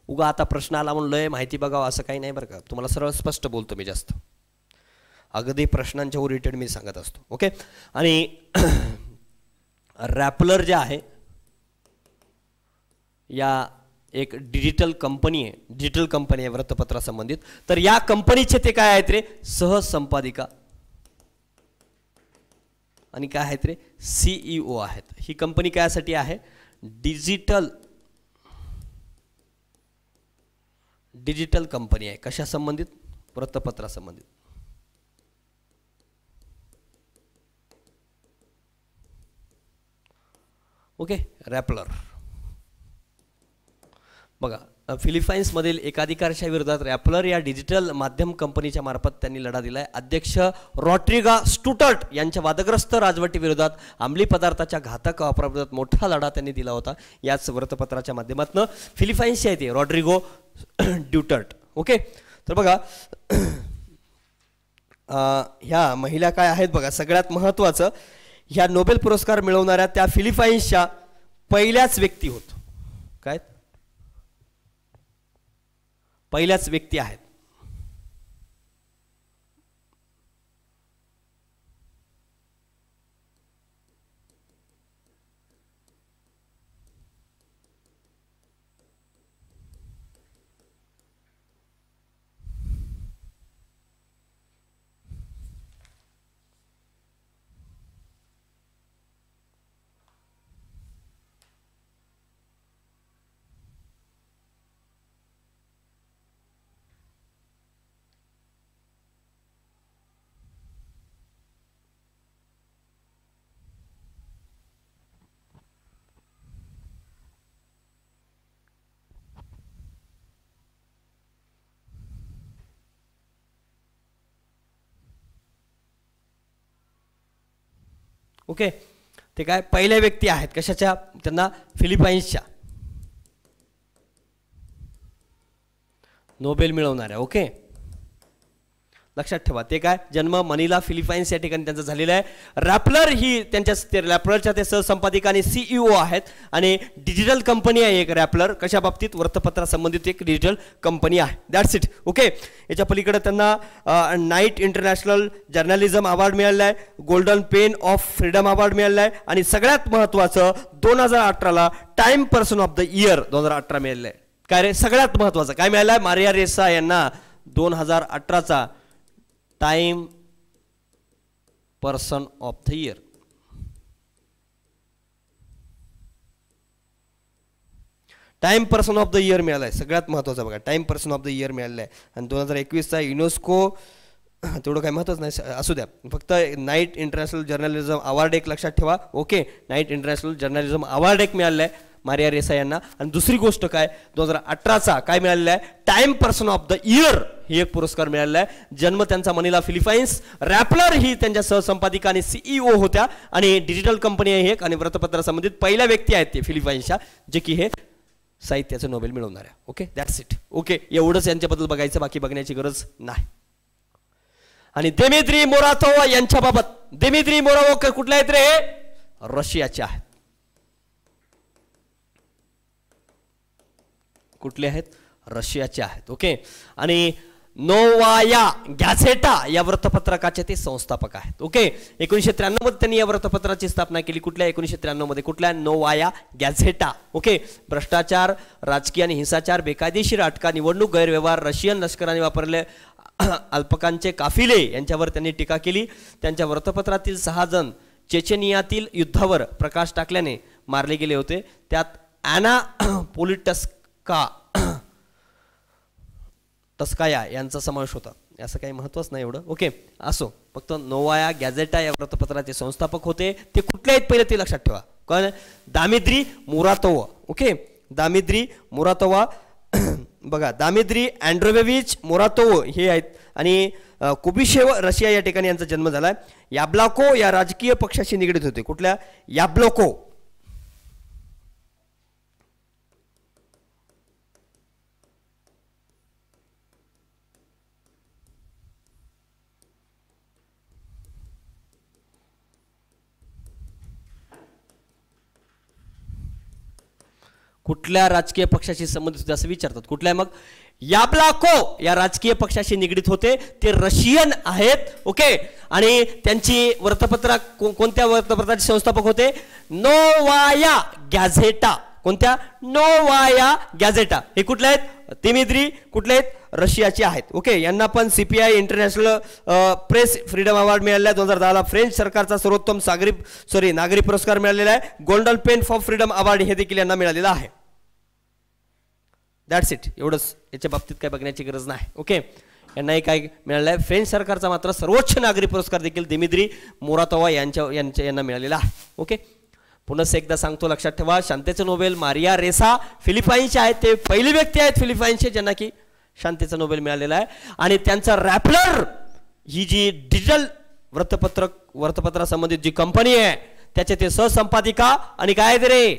उगा आता प्रश्न आला म्हणून लय माहिती बघावं असं काही नाही बरं का. तुम्हाला सरळ स्पष्ट बोलतो मी, जास्त अगदी प्रश्नांच्या ओरिएंटेड मी सांगत असतो. ओके. आणि रॅपलर जे आहे या एक डिजिटल कंपनी आहे वृत्तपत्रासंबंधित. तर या कंपनीचे ते काय आहेत रे, सहसंपादिका आणि काय आहेत रे, CEO आहेत. ही कंपनी कायसाठी आहे, डिजिटल कंपनी आहे. कशा संबंधित, वृत्तपत्रासंबंधित. ओके. रॅपलर बघा. फिलिपाईन्समधील एकाधिकारच्या विरोधात रॅपलर या डिजिटल माध्यम कंपनीच्या मार्फत त्यांनी लढा दिलाय. अध्यक्ष रॉड्रिगो स्टुटर्ट यांच्या वादग्रस्त राजवटीविरोधात अंमली पदार्थाच्या घातक वापराविरोधात मोठा लढा त्यांनी दिला होता. याच वृत्तपत्राच्या माध्यमातून फिलिपाईन्सचे आहे ते रॉड्रिगो ड्युटर्ट. ओके. तर बघा ह्या महिला काय आहेत बघा. सगळ्यात महत्त्वाचं, ह्या नोबेल पुरस्कार मिळवणाऱ्या त्या फिलिपाईन्सच्या पहिल्याच व्यक्ती होत. काय पहिल्याच व्यक्ती आहेत. ओके. ते काय पहिल्या व्यक्ती आहेत. कशाच्या, त्यांना फिलिपाईन्सच्या नोबेल मिळवणाऱ्या. ओके. लक्षात ठेवा. ते काय, जन्म मनिला फिलिपाईन्स या ठिकाणी त्यांचा झालेला आहे. रॅपलर ही त्यांच्या रॅपलरच्या ते सहसंपादिका आणि CEO आहेत. आणि डिजिटल कंपनी आहे एक रॅपलर. कशा बाबतीत, वृत्तपत्रासंबंधित एक डिजिटल कंपनी आहे. That's it. ओके. याच्या पलीकडे त्यांना नाईट इंटरनॅशनल जर्नलिझम अवॉर्ड मिळालेला आहे. Golden pen of freedom award मिळालेला आहे. आणि सगळ्यात महत्त्वाचं 2018ला Time person of the year 2018 मिळालेलं आहे. काय रे, सगळ्यात महत्त्वाचं काय मिळालं आहे, मारिया रेसा यांना 2018चा Time person of the year. Time person of the year मिळाला आहे. सगळ्यात महत्त्वाचं बघा, Time person of the year मिळालेलं आहे. आणि 2021चा युनेस्को तेवढं काही महत्त्वाचं नाही, असू द्या. फक्त नाईट इंटरनॅशनल जर्नलिझम अवॉर्ड एक लक्षात ठेवा. Okay, night international journalism award एक मिळालेला आहे मारिया रेसा यांना. आणि दुसरी गोष्ट काय, 2018चा काय मिळालेला आहे, Time person of the year ही एक पुरस्कार मिळालेला आहे. जन्म त्यांचा मनिला फिलिपाईन्स. रॅपलर ही त्यांच्या सहसंपादिका आणि CEO होत्या आणि डिजिटल कंपनी आहे एक, आणि वृत्तपत्र संबंधित पहिल्या व्यक्ती आहेत ते फिलिपाईन्सच्या जे की हे साहित्याचं नोबेल मिळवणार आहे. Okay, that's it. ओके, एवढंच यांच्याबद्दल बघायचं, बाकी बघण्याची गरज नाही. आणि दिमित्री मोरातोवा यांच्याबाबत, दिमित्री मोरातोवा कुठल्या आहेत रे, रशियाचे आहेत. कुठले आहेत, रशियाचे आहेत. ओके, आणि नोवाया गॅझेटा या वृत्तपत्रकाचे ते संस्थापक आहेत. ओके, 1993 मध्ये त्यांनी या वृत्तपत्राची स्थापना केली. कुठल्या, 1993 मध्ये. कुठल्या, नोवाया गॅझेटा. ओके, भ्रष्टाचार, राजकीय आणि हिंसाचार, बेकायदेशीर अटका, निवडणूक गैरव्यवहार, रशियन लष्कराने वापरले अल्पकांचे काफिले यांच्यावर त्यांनी टीका केली. त्यांच्या वृत्तपत्रातील 6 जण चेचेनियातील युद्धावर प्रकाश टाकल्याने मारले गेले होते. त्यात ॲना टस्काया यांचा समावेश होता. असं काही महत्त्वच नाही एवढं. ओके, असो, फक्त नोवाया गॅझेटा या वृत्तपत्राचे संस्थापक होते. ते कुठले आहेत पहिले ते लक्षात ठेवा. कोण, दामित्री मुरातोवा. ओके, दामित्री मुरातोवा बघा, दामित्री अँड्रोवेविच मोरातोव हे आहेत. आणि कुबिशेव रशिया या ठिकाणी यांचा जन्म झाला. याब्लाको या राजकीय पक्षाशी निगडीत होते. कुठल्या, याब्लोको. कुठल्या राजकीय पक्षाशी संबंधित होते असं विचारतात. कुठल्या, मग याब्लाको या राजकीय पक्षाशी निगडीत होते. ते रशियन आहेत. ओके, आणि त्यांची वृत्तपत्र कोणत्या वृत्तपत्राचे संस्थापक होते, नोवाया गॅझेटा. कोणत्या, नोवाया गॅझेटा. हे कुठले आहेत, दिमित्री कुठले आहेत, रशियाचे आहेत. ओके, यांना पण CPI international press freedom award मिळालेला आहे. 2010ला फ्रेंच सरकारचा सर्वोत्तम नागरी पुरस्कार मिळालेला आहे. Golden pen for freedom award हे देखील यांना मिळालेला आहे. That's it. एवढंच, याच्या बाबतीत काय बघण्याची गरज नाही. ओके, यांनाही काय मिळालं आहे, फ्रेंच सरकारचा मात्र सर्वोच्च नागरी पुरस्कार देखील दिमित्री मोरातोवा यांना मिळालेला आहे. ओके, पुन्हा एकदा सांगतो, लक्षात ठेवा, शांततेचं नोबेल मारिया रेसा फिलिपाईन्सचे आहेत. ते पहिली व्यक्ती आहेत फिलिपाईन्सचे ज्यांना की शांततेचा नोबेल मिळालेला आहे. आणि त्यांचा रॅपलर ही जी डिजिटल वृत्तपत्रासंबंधित जी कंपनी आहे त्याचे ते सहसंपादिका आणि काय रे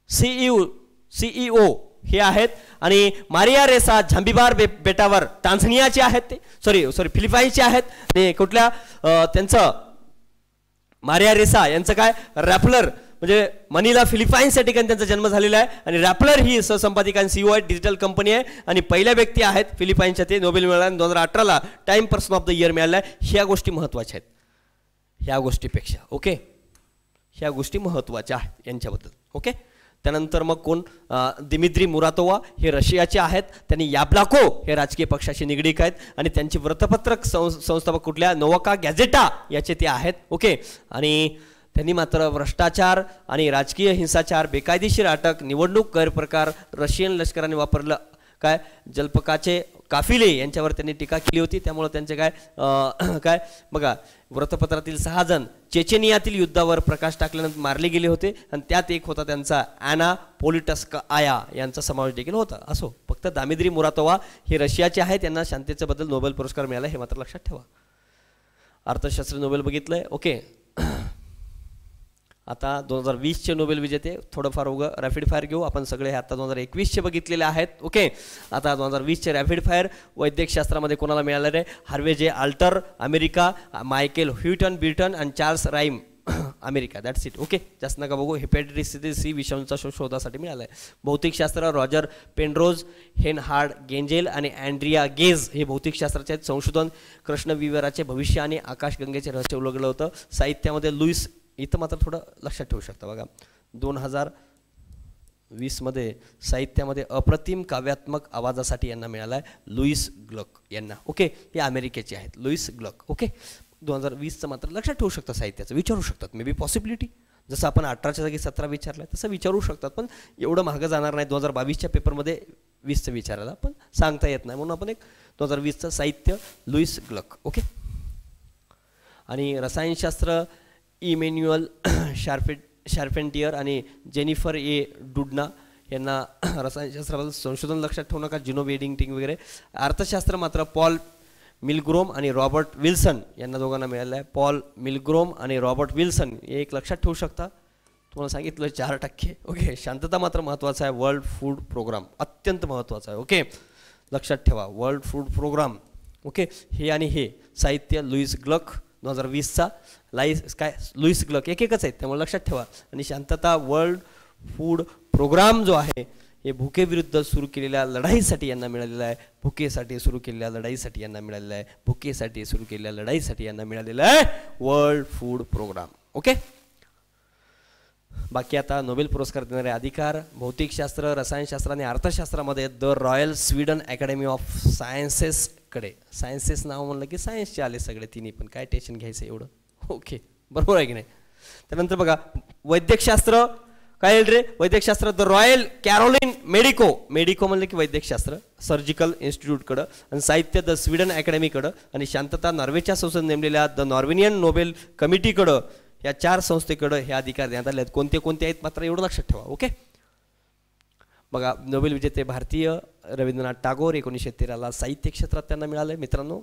CEO हे आहेत. आणि मारिया रेसा झांबिबार बेटावर टांझानियाचे आहेत. ते सॉरी फिलिपाईन्सचे आहेत. आणि कुठल्या, त्यांचं मारिया रेसा यांचं काय, रॅपलर म्हणजे मनिला फिलिपाईन्स या ठिकाणी त्यांचा जन्म झालेला आहे. आणि रॅपलर ही सहसंपादिका आणि CEO आहे, डिजिटल कंपनी आहे. आणि पहिल्या व्यक्ती आहेत फिलिपाईन्सच्या, ते नोबेल मिळाला. 2018ला Time person of the year मिळाला आहे. ह्या गोष्टी महत्त्वाच्या आहेत ह्या गोष्टीपेक्षा. ओके, ह्या गोष्टी महत्त्वाच्या आहेत यांच्याबद्दल. ओके, त्यानंतर मग कोण, दिमित्री मुरातोवा हे रशियाचे आहेत. त्यांनी याब्लाको हे राजकीय पक्षाशी निगडीत आहेत. आणि त्यांची वृत्तपत्रक संस्थापक कुठल्या, नोवाका गॅझेटा याचे ते आहेत. ओके, आणि त्यांनी मात्र भ्रष्टाचार आणि राजकीय हिंसाचार, बेकायदेशीर अटक, निवडणूक गैरप्रकार, रशियन लष्कराने वापरलं काय जल्पकाचे काफिले यांच्यावर त्यांनी टीका केली होती. त्यामुळे त्यांचे काय बघा, वृत्तपत्रातील 6 जण चेचेनियातील युद्धावर प्रकाश टाकल्यानंतर मारले गेले होते. आणि त्यात एक होता त्यांचा ॲना पोलिटस्काया यांचा समावेश देखील होता. असो, फक्त दामित्री मुरातोवा हे रशियाचे आहेत. त्यांना शांततेच्या बद्दल नोबेल पुरस्कार मिळाला हे मात्र लक्षात ठेवा. अर्थशास्त्र नोबेल बघितलंय. ओके, आता 2020चे नोबेल विजेते थोडंफार रॅपिड फायर घेऊ आपण. सगळे हे आता 2021चे बघितलेले आहेत. ओके, आता 2020चे रॅपिड फायर वैद्यकशास्त्रामध्ये कोणाला मिळालेलं आहे, हार्वे जे आल्टर अमेरिका, मायकेल ह्युटन ब्रिटन आणि Charles rhyme America. That's it. Okay, जास्त नका बघू. हेपॅटायटिस C विषाणूचा शोधासाठी मिळाला आहे. भौतिकशास्त्र रॉजर पेनरोज, हेनहार्ड गेंजेल आणि अँड्रिया गेज हे भौतिकशास्त्राचे आहेत. संशोधन कृष्णविवराचे भविष्य आणि आकाशगंगेचे रहस्य उलगडलं होतं. साहित्यामध्ये लुईस, इथं मात्र थोडं लक्षात ठेवू शकता बघा, 2020मध्ये साहित्यामध्ये अप्रतिम काव्यात्मक आवाजासाठी यांना मिळाला आहे लुईस ग्लक यांना. ओके, हे अमेरिकेचे आहेत लुईस ग्लक. ओके, 2020चं मात्र लक्षात ठेवू शकता. साहित्याचं विचारू शकतात, मे बी पॉसिबिलिटी. जसं आपण 18च्या जागी 17 विचारलं तसं विचारू शकतात, पण एवढं महाग जाणार नाही. 2022च्या पेपरमध्ये 20चं विचारायला, पण सांगता येत नाही म्हणून आपण एक 2020चं साहित्य लुईस ग्लक. ओके. आणि रसायनशास्त्र इमॅन्युअल शार्पेंटियर आणि जेनिफर ए डुडना यांना रसायनशास्त्राबद्दल संशोधन लक्षात ठेवू नका, जिनोम एडिटिंग वगैरे. अर्थशास्त्र मात्र पॉल मिलग्रोम आणि रॉबर्ट विल्सन यांना दोघांना मिळालं आहे. पॉल मिलग्रोम आणि रॉबर्ट विल्सन हे एक लक्षात ठेवू शकता, तुम्हाला सांगितलं 4%. ओके. शांतता मात्र महत्त्वाचा आहे. वर्ल्ड फूड प्रोग्राम अत्यंत महत्त्वाचा आहे. ओके, लक्षात ठेवा वर्ल्ड फूड प्रोग्राम. ओके. हे आणि हे साहित्य लुईस ग्लक 2020चा लुईस ग्लक एकच आहेत त्यामुळे लक्षात ठेवा. आणि शांतता वर्ल्ड फूड प्रोग्राम जो आहे हे भुकेविरुद्ध सुरू केलेल्या लढाईसाठी यांना मिळालेलं आहे. भुकेसाठी सुरू केलेल्या लढाईसाठी यांना मिळालेलं आहे. भुकेसाठी सुरू केलेल्या लढाईसाठी यांना मिळालेलं आहे वर्ल्ड फूड प्रोग्राम. ओके. बाकी आता नोबेल पुरस्कार देणारे अधिकार भौतिकशास्त्र, रसायनशास्त्र आणि अर्थशास्त्रामध्ये the royal Sweden academy of सायन्सेसकडे. सायन्सेस नाव म्हणलं की सायन्सचे आले सगळे तिन्ही, पण काय टेन्शन घ्यायचं एवढं. ओके, बरोबर आहे की नाही. त्यानंतर बघा वैद्यकशास्त्र काय येईल रे, वैद्यकशास्त्र the royal Caroline medico. Medico म्हणलं की वैद्यकशास्त्र सर्जिकल इन्स्टिट्यूटकडं. आणि साहित्य द स्वीडन अकॅडमीकडं. आणि शांतता नॉर्वेच्या संसद नेमलेल्या द नॉर्वेनियन नोबेल कमिटीकडं. या 4 संस्थेकडं हे अधिकार देण्यात आले आहेत. कोणते कोणते आहेत मात्र एवढं लक्षात ठेवा. ओके. बघा नोबेल विजेते भारतीय रवींद्रनाथ टागोर 1913ला साहित्य क्षेत्रात त्यांना मिळाले. मित्रांनो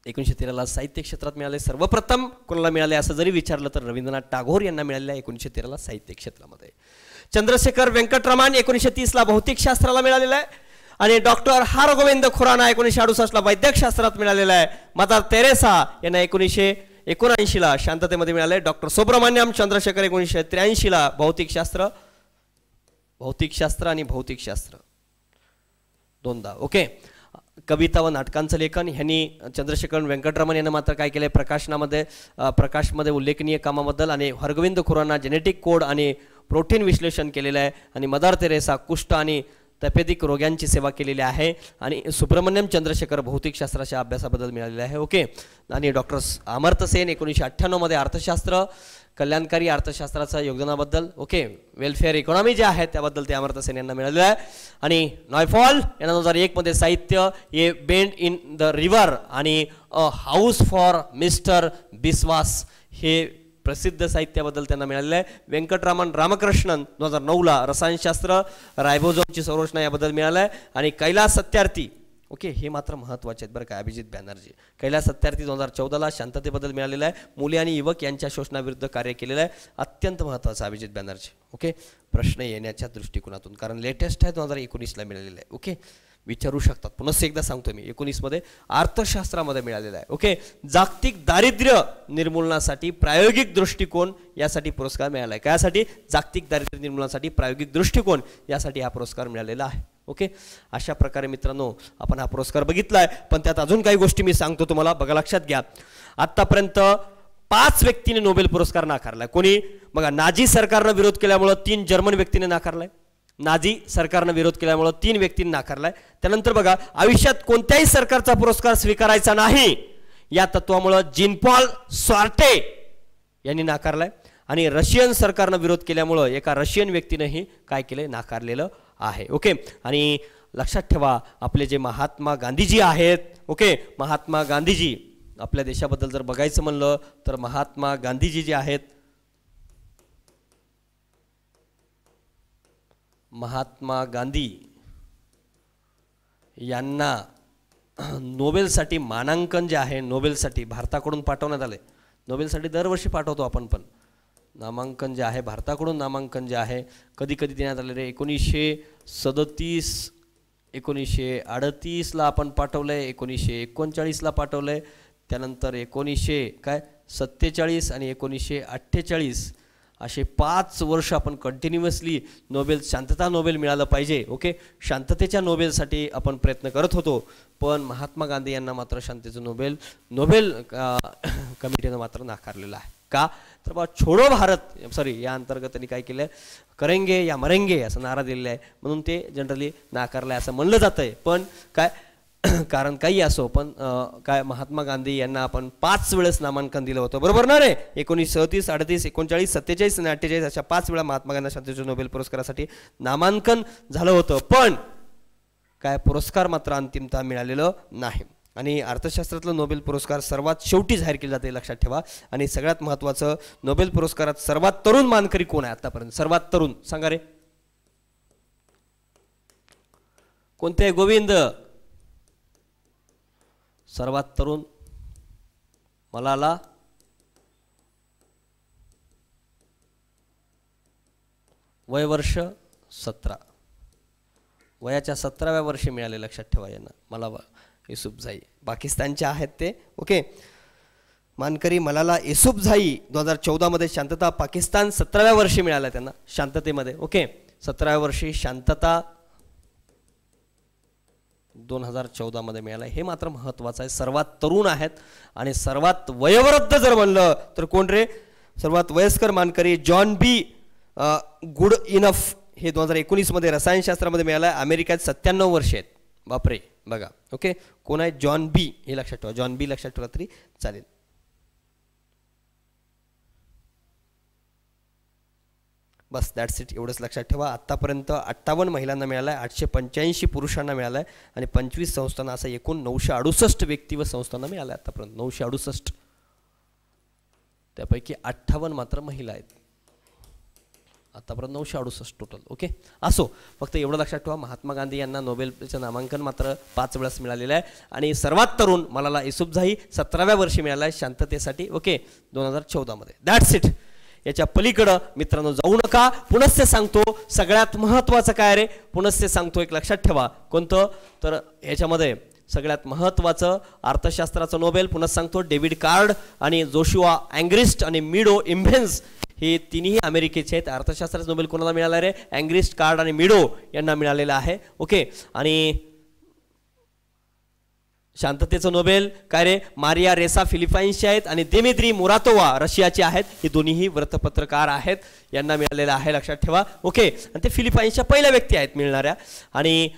1913ला साहित्य क्षेत्रात मिळाले. सर्वप्रथम कोणाला मिळाले असं जरी विचारलं तर रवींद्रनाथ टागोर यांना मिळाले 1913ला साहित्य क्षेत्रामध्ये. चंद्रशेखर वेंकटरमण 1930ला भौतिकशास्त्राला मिळालेला आहे. आणि डॉक्टर हरगोविंद खुराना 1968ला वैद्यकशास्त्रात मिळालेला आहे. मदर तेरेसा यांना 1979ला शांततेमध्ये मिळाले. डॉक्टर सुब्रमण्यम चंद्रशेखर 1983ला भौतिकशास्त्र आणि भौतिकशास्त्र दोनदा. ओके. कविता व नाटकांचं लेखन ह्यांनी चंद्रशेखर वेंकटरमण यांना मात्र काय केलं आहे, प्रकाशमध्ये उल्लेखनीय कामाबद्दल. आणि हरगोविंद खुराना जेनेटिक कोड आणि प्रोटीन विश्लेषण केलेलं आहे. आणि मदर तेरेसा कुष्ठ आणि तपेदिक रोग्यांची सेवा केलेली आहे. आणि सुब्रमण्यम चंद्रशेखर भौतिकशास्त्राच्या अभ्यासाबद्दल मिळालेले आहे. ओके. आणि डॉक्टर अमर्त्य सेन 1998मध्ये अर्थशास्त्र कल्याणकारी अर्थशास्त्राच्या योगदानाबद्दल. ओके. वेलफेअर इकॉनॉमी जे आहे त्याबद्दल ते अमर्त्य सेन यांना मिळालेलं आहे. आणि नॉयफॉल यांना 2001मध्ये साहित्य ए बेंड इन द रिव्हर आणि अ हाऊस फॉर मिस्टर बिस्वास हे प्रसिद्ध साहित्याबद्दल त्यांना मिळालेलं आहे. व्यंकटरामन रामकृष्णन 2009ला रसायनशास्त्र रायबोझोमची संरचना याबद्दल मिळालं आहे. आणि कैलास सत्यार्थी. ओके, हे मात्र महत्त्वाचे आहेत बरं का. अभिजित बॅनर्जी कैलास सत्यार्थी 2014ला शांततेबद्दल मिळालेला आहे. मुले आणि युवक यांच्या शोषणाविरुद्ध कार्य केलेलं आहे. अत्यंत महत्त्वाचं अभिजित बॅनर्जी. ओके. प्रश्न येण्याच्या दृष्टिकोनातून कारण लेटेस्ट आहे 2019ला मिळालेलं आहे. ओके. विचारू शकतात. पुन्हा एकदा सांगतो मी 19मध्ये अर्थशास्त्रामध्ये मिळालेला आहे. ओके. जागतिक दारिद्र्य निर्मूलनासाठी प्रायोगिक दृष्टिकोन यासाठी पुरस्कार मिळाला आहे. त्यासाठी जागतिक दारिद्र्य निर्मूलनासाठी प्रायोगिक दृष्टिकोन यासाठी हा पुरस्कार मिळालेला आहे. ओके. अशा प्रकारे मित्रांनो आपण हा पुरस्कार बघितला आहे. पण त्यात अजून काही गोष्टी मी सांगतो तुम्हाला. बघा लक्षात घ्या. आतापर्यंत 5 व्यक्तीने नोबेल पुरस्कार नाकारलाय. कोणी बघा, नाझी सरकारनं विरोध केल्यामुळे 3 जर्मन व्यक्तीने नाकारलाय. नाझी सरकारनं विरोध केल्यामुळे 3 व्यक्तींनी नाकारलाय. त्यानंतर बघा, आयुष्यात कोणत्याही सरकारचा पुरस्कार स्वीकारायचा नाही या तत्वामुळे जीन पॉल सार्टे यांनी नाकारलाय. आणि रशियन सरकारनं विरोध केल्यामुळे एका रशियन व्यक्तीनेही काय केले, नाकारलेलं आहे. ओके. आणि लक्षात ठेवा आपले जे महात्मा गांधीजी आहेत. ओके. महात्मा गांधीजी आपल्या देशाबद्दल जर बघायचं म्हणलं तर महात्मा गांधीजी जे आहेत, महात्मा गांधी यांना नोबेलसाठी मानांकन जे आहे नोबेलसाठी भारताकडून पाठवण्यात आले. नोबेलसाठी दरवर्षी पाठवतो आपण, पण नामांकन जे आहे भारताकडून नामांकन जे आहे कधी कधी देण्यात आलेले 1937 1938ला आपण पाठवलंय, 1939ला पाठवलंय, त्यानंतर 1947 आणि 1948 असे 5 वर्ष आपण कंटिन्युअसली नोबेल शांतता नोबेल मिळालं पाहिजे. ओके. शांततेच्या नोबेलसाठी आपण प्रयत्न करत होतो. पण महात्मा गांधी यांना मात्र शांततेचं नोबेल कमिटीनं मात्र नाकारलेलं आहे. का तर बा छोडो भारत या अंतर्गत त्यांनी काय केलं, करेंगे या मरेंगे असं नारा दिलेला आहे म्हणून ते जनरली नाकारलं आहे असं म्हणलं जातं आहे. पण काय कारण काही असो, पण काय महात्मा गांधी यांना आपण 5 वेळेस नामांकन दिलं होतं, बरोबर ना रे. 1937 38 39 47 आणि 48 अशा 5 वेळा महात्मा गांधी शांततेच्या नोबेल पुरस्कारासाठी नामांकन झालं होतं. पण काय पुरस्कार मात्र अंतिमतः मिळालेलं नाही. आणि अर्थशास्त्रातला नोबेल पुरस्कार सर्वात शेवटी जाहीर केला जाते, लक्षात ठेवा. आणि सगळ्यात महत्त्वाचं, नोबेल पुरस्कारात सर्वात तरुण मानकरी कोण आहे आतापर्यंत? सर्वात तरुण सांगा रे, कोणते? गोविंद. सर्वात तरुण मलाला वय वर्ष 17, वयाच्या 17व्या वर्षी मिळाले, लक्षात ठेवा यांना, मलाला युसुफझाई. पाकिस्तानचे आहेत ते. ओके, मानकरी मलाला युसुफझाई 2014 मध्ये शांतता. पाकिस्तान 17व्या वर्षी मिळाला त्यांना शांततेमध्ये. ओके, 17व्या वर्षी शांतता 2014 मध्ये मिळाला. हे मात्र महत्त्वाचं आहे. सर्वात तरुण आहेत. आणि सर्वात वयोवृद्ध जर म्हणलं तर कोण रे? सर्वात वयस्कर मानकरी जॉन बी गुड इनफ, हे 2019 मध्ये रसायनशास्त्रामध्ये मिळालं आहे. अमेरिकेत 97 वर्ष आहेत. बापरे, बघा. ओके, कोण आहे? जॉन बी. हे लक्षात ठेवा, जॉन बी लक्षात ठेवला तरी चालेल. बस दॅट्स इट, एवढंच लक्षात ठेवा. आत्तापर्यंत 58 महिलांना मिळाला आहे, 885 पुरुषांना मिळाला आहे आणि 25 संस्थांना, असं एकूण 968 व्यक्ती व संस्थांना मिळाला आहे आत्तापर्यंत. 968, त्यापैकी 58 मात्र महिला आहेत. आतापर्यंत 968 टोटल. ओके, असो, फक्त एवढं लक्षात ठेवा, महात्मा गांधी यांना नोबेलचं नामांकन मात्र 5 वेळास मिळालेलं आहे. आणि सर्वात तरुण मलाला युसुफझाई 17व्या वर्षी मिळाला आहे शांततेसाठी. ओके, 2014 मध्ये. That's it. याच्या पलीकडं मित्रांनो जाऊ नका. पुनश्च सांगतो, सगळ्यात महत्त्वाचं काय रे? पुनश्च सांगतो, एक लक्षात ठेवा. कोणतं? तर याच्यामध्ये सगळ्यात महत्त्वाचं अर्थशास्त्राचं नोबेल पुन्हा सांगतो, डेव्हिड कार्ड आणि जोशुआ अँग्रिस्ट आणि मिडो इम्बेन्स, हे तिन्ही अमेरिकेचे आहेत. अर्थशास्त्राचा नोबेल कोणाला मिळाला रे? अँग्रिस्ट, कार्ड आणि मिडो यांना मिळालेला आहे. ओके, आणि शांततेचं नोबेल काय रे? मारिया रेसा फिलिपाईन्सचे आहेत आणि दिमित्री मुरातोवा रशियाचे आहेत. हे दोन्हीही वृत्तपत्रकार आहेत, यांना मिळालेलं आहे, लक्षात ठेवा. ओके, आणि ते फिलिपाईन्सच्या पहिल्या व्यक्ती आहेत मिळणाऱ्या. आणि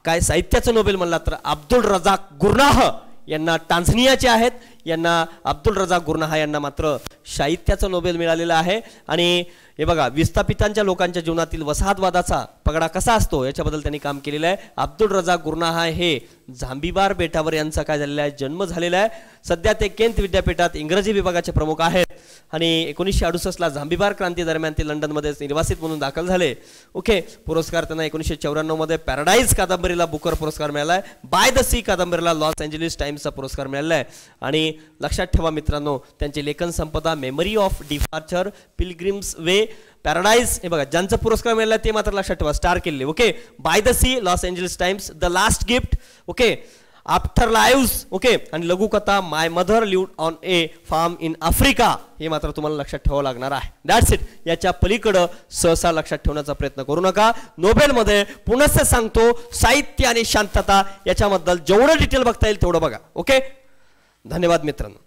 काय साहित्याचं नोबेल म्हणला तर अब्दुल रजाक गुरनाह यांना टांझानियाचे आहेत. यांना अब्दुल रजाक गुरनाह यांना मात्र साहित्याचं नोबेल मिळालेलं आहे. आणि हे बघा, विस्थापितांच्या लोकांच्या जीवनातील वसाहतवादाचा पगडा कसा असतो याच्याबद्दल त्यांनी काम केलेलं आहे. अब्दुल रजाक गुरनाह हे झांबिबार बेटावर यांचा काय झालेला आहे? जन्म झालेला आहे. सध्या ते केंट विद्यापीठात इंग्रजी विभागाचे प्रमुख आहेत. आणि 1968 झांबिबार क्रांती दरम्यान ते लंडनमध्ये निर्वासित म्हणून दाखल झाले. ओके, पुरस्कार त्यांना 1994 मध्ये पॅराडाईज कादंबरीला बुकर पुरस्कार मिळाला आहे. बाय द सी कादंबरीला लॉस एंजलिस टाइम्सचा पुरस्कार मिळाला आहे. आणि लक्षात ठेवा मित्रांनो, त्यांची लेखन संपदा memory of departure, pilgrims way, paradise, हे बघा ज्यांचा पुरस्कार मिळाला ते मात्र लक्षात ठेवा, स्टार केले. Okay, by the sea, Los Angeles Times, the last gift, okay, after lives, okay, आणि लघुकथा my mother lived on a farm in Africa, हे मात्र तुम्हाला लक्षात ठेवावं लागणार आहे. That's it. याच्या पलीकडं सहसा लक्षात ठेवण्याचा प्रयत्न करू नका. नोबेलमध्ये पुनश्च सांगतो, साहित्य आणि शांतता याच्याबद्दल जेवढं डिटेल बघता येईल तेवढं बघा. ओके, धन्यवाद मित्रांनो.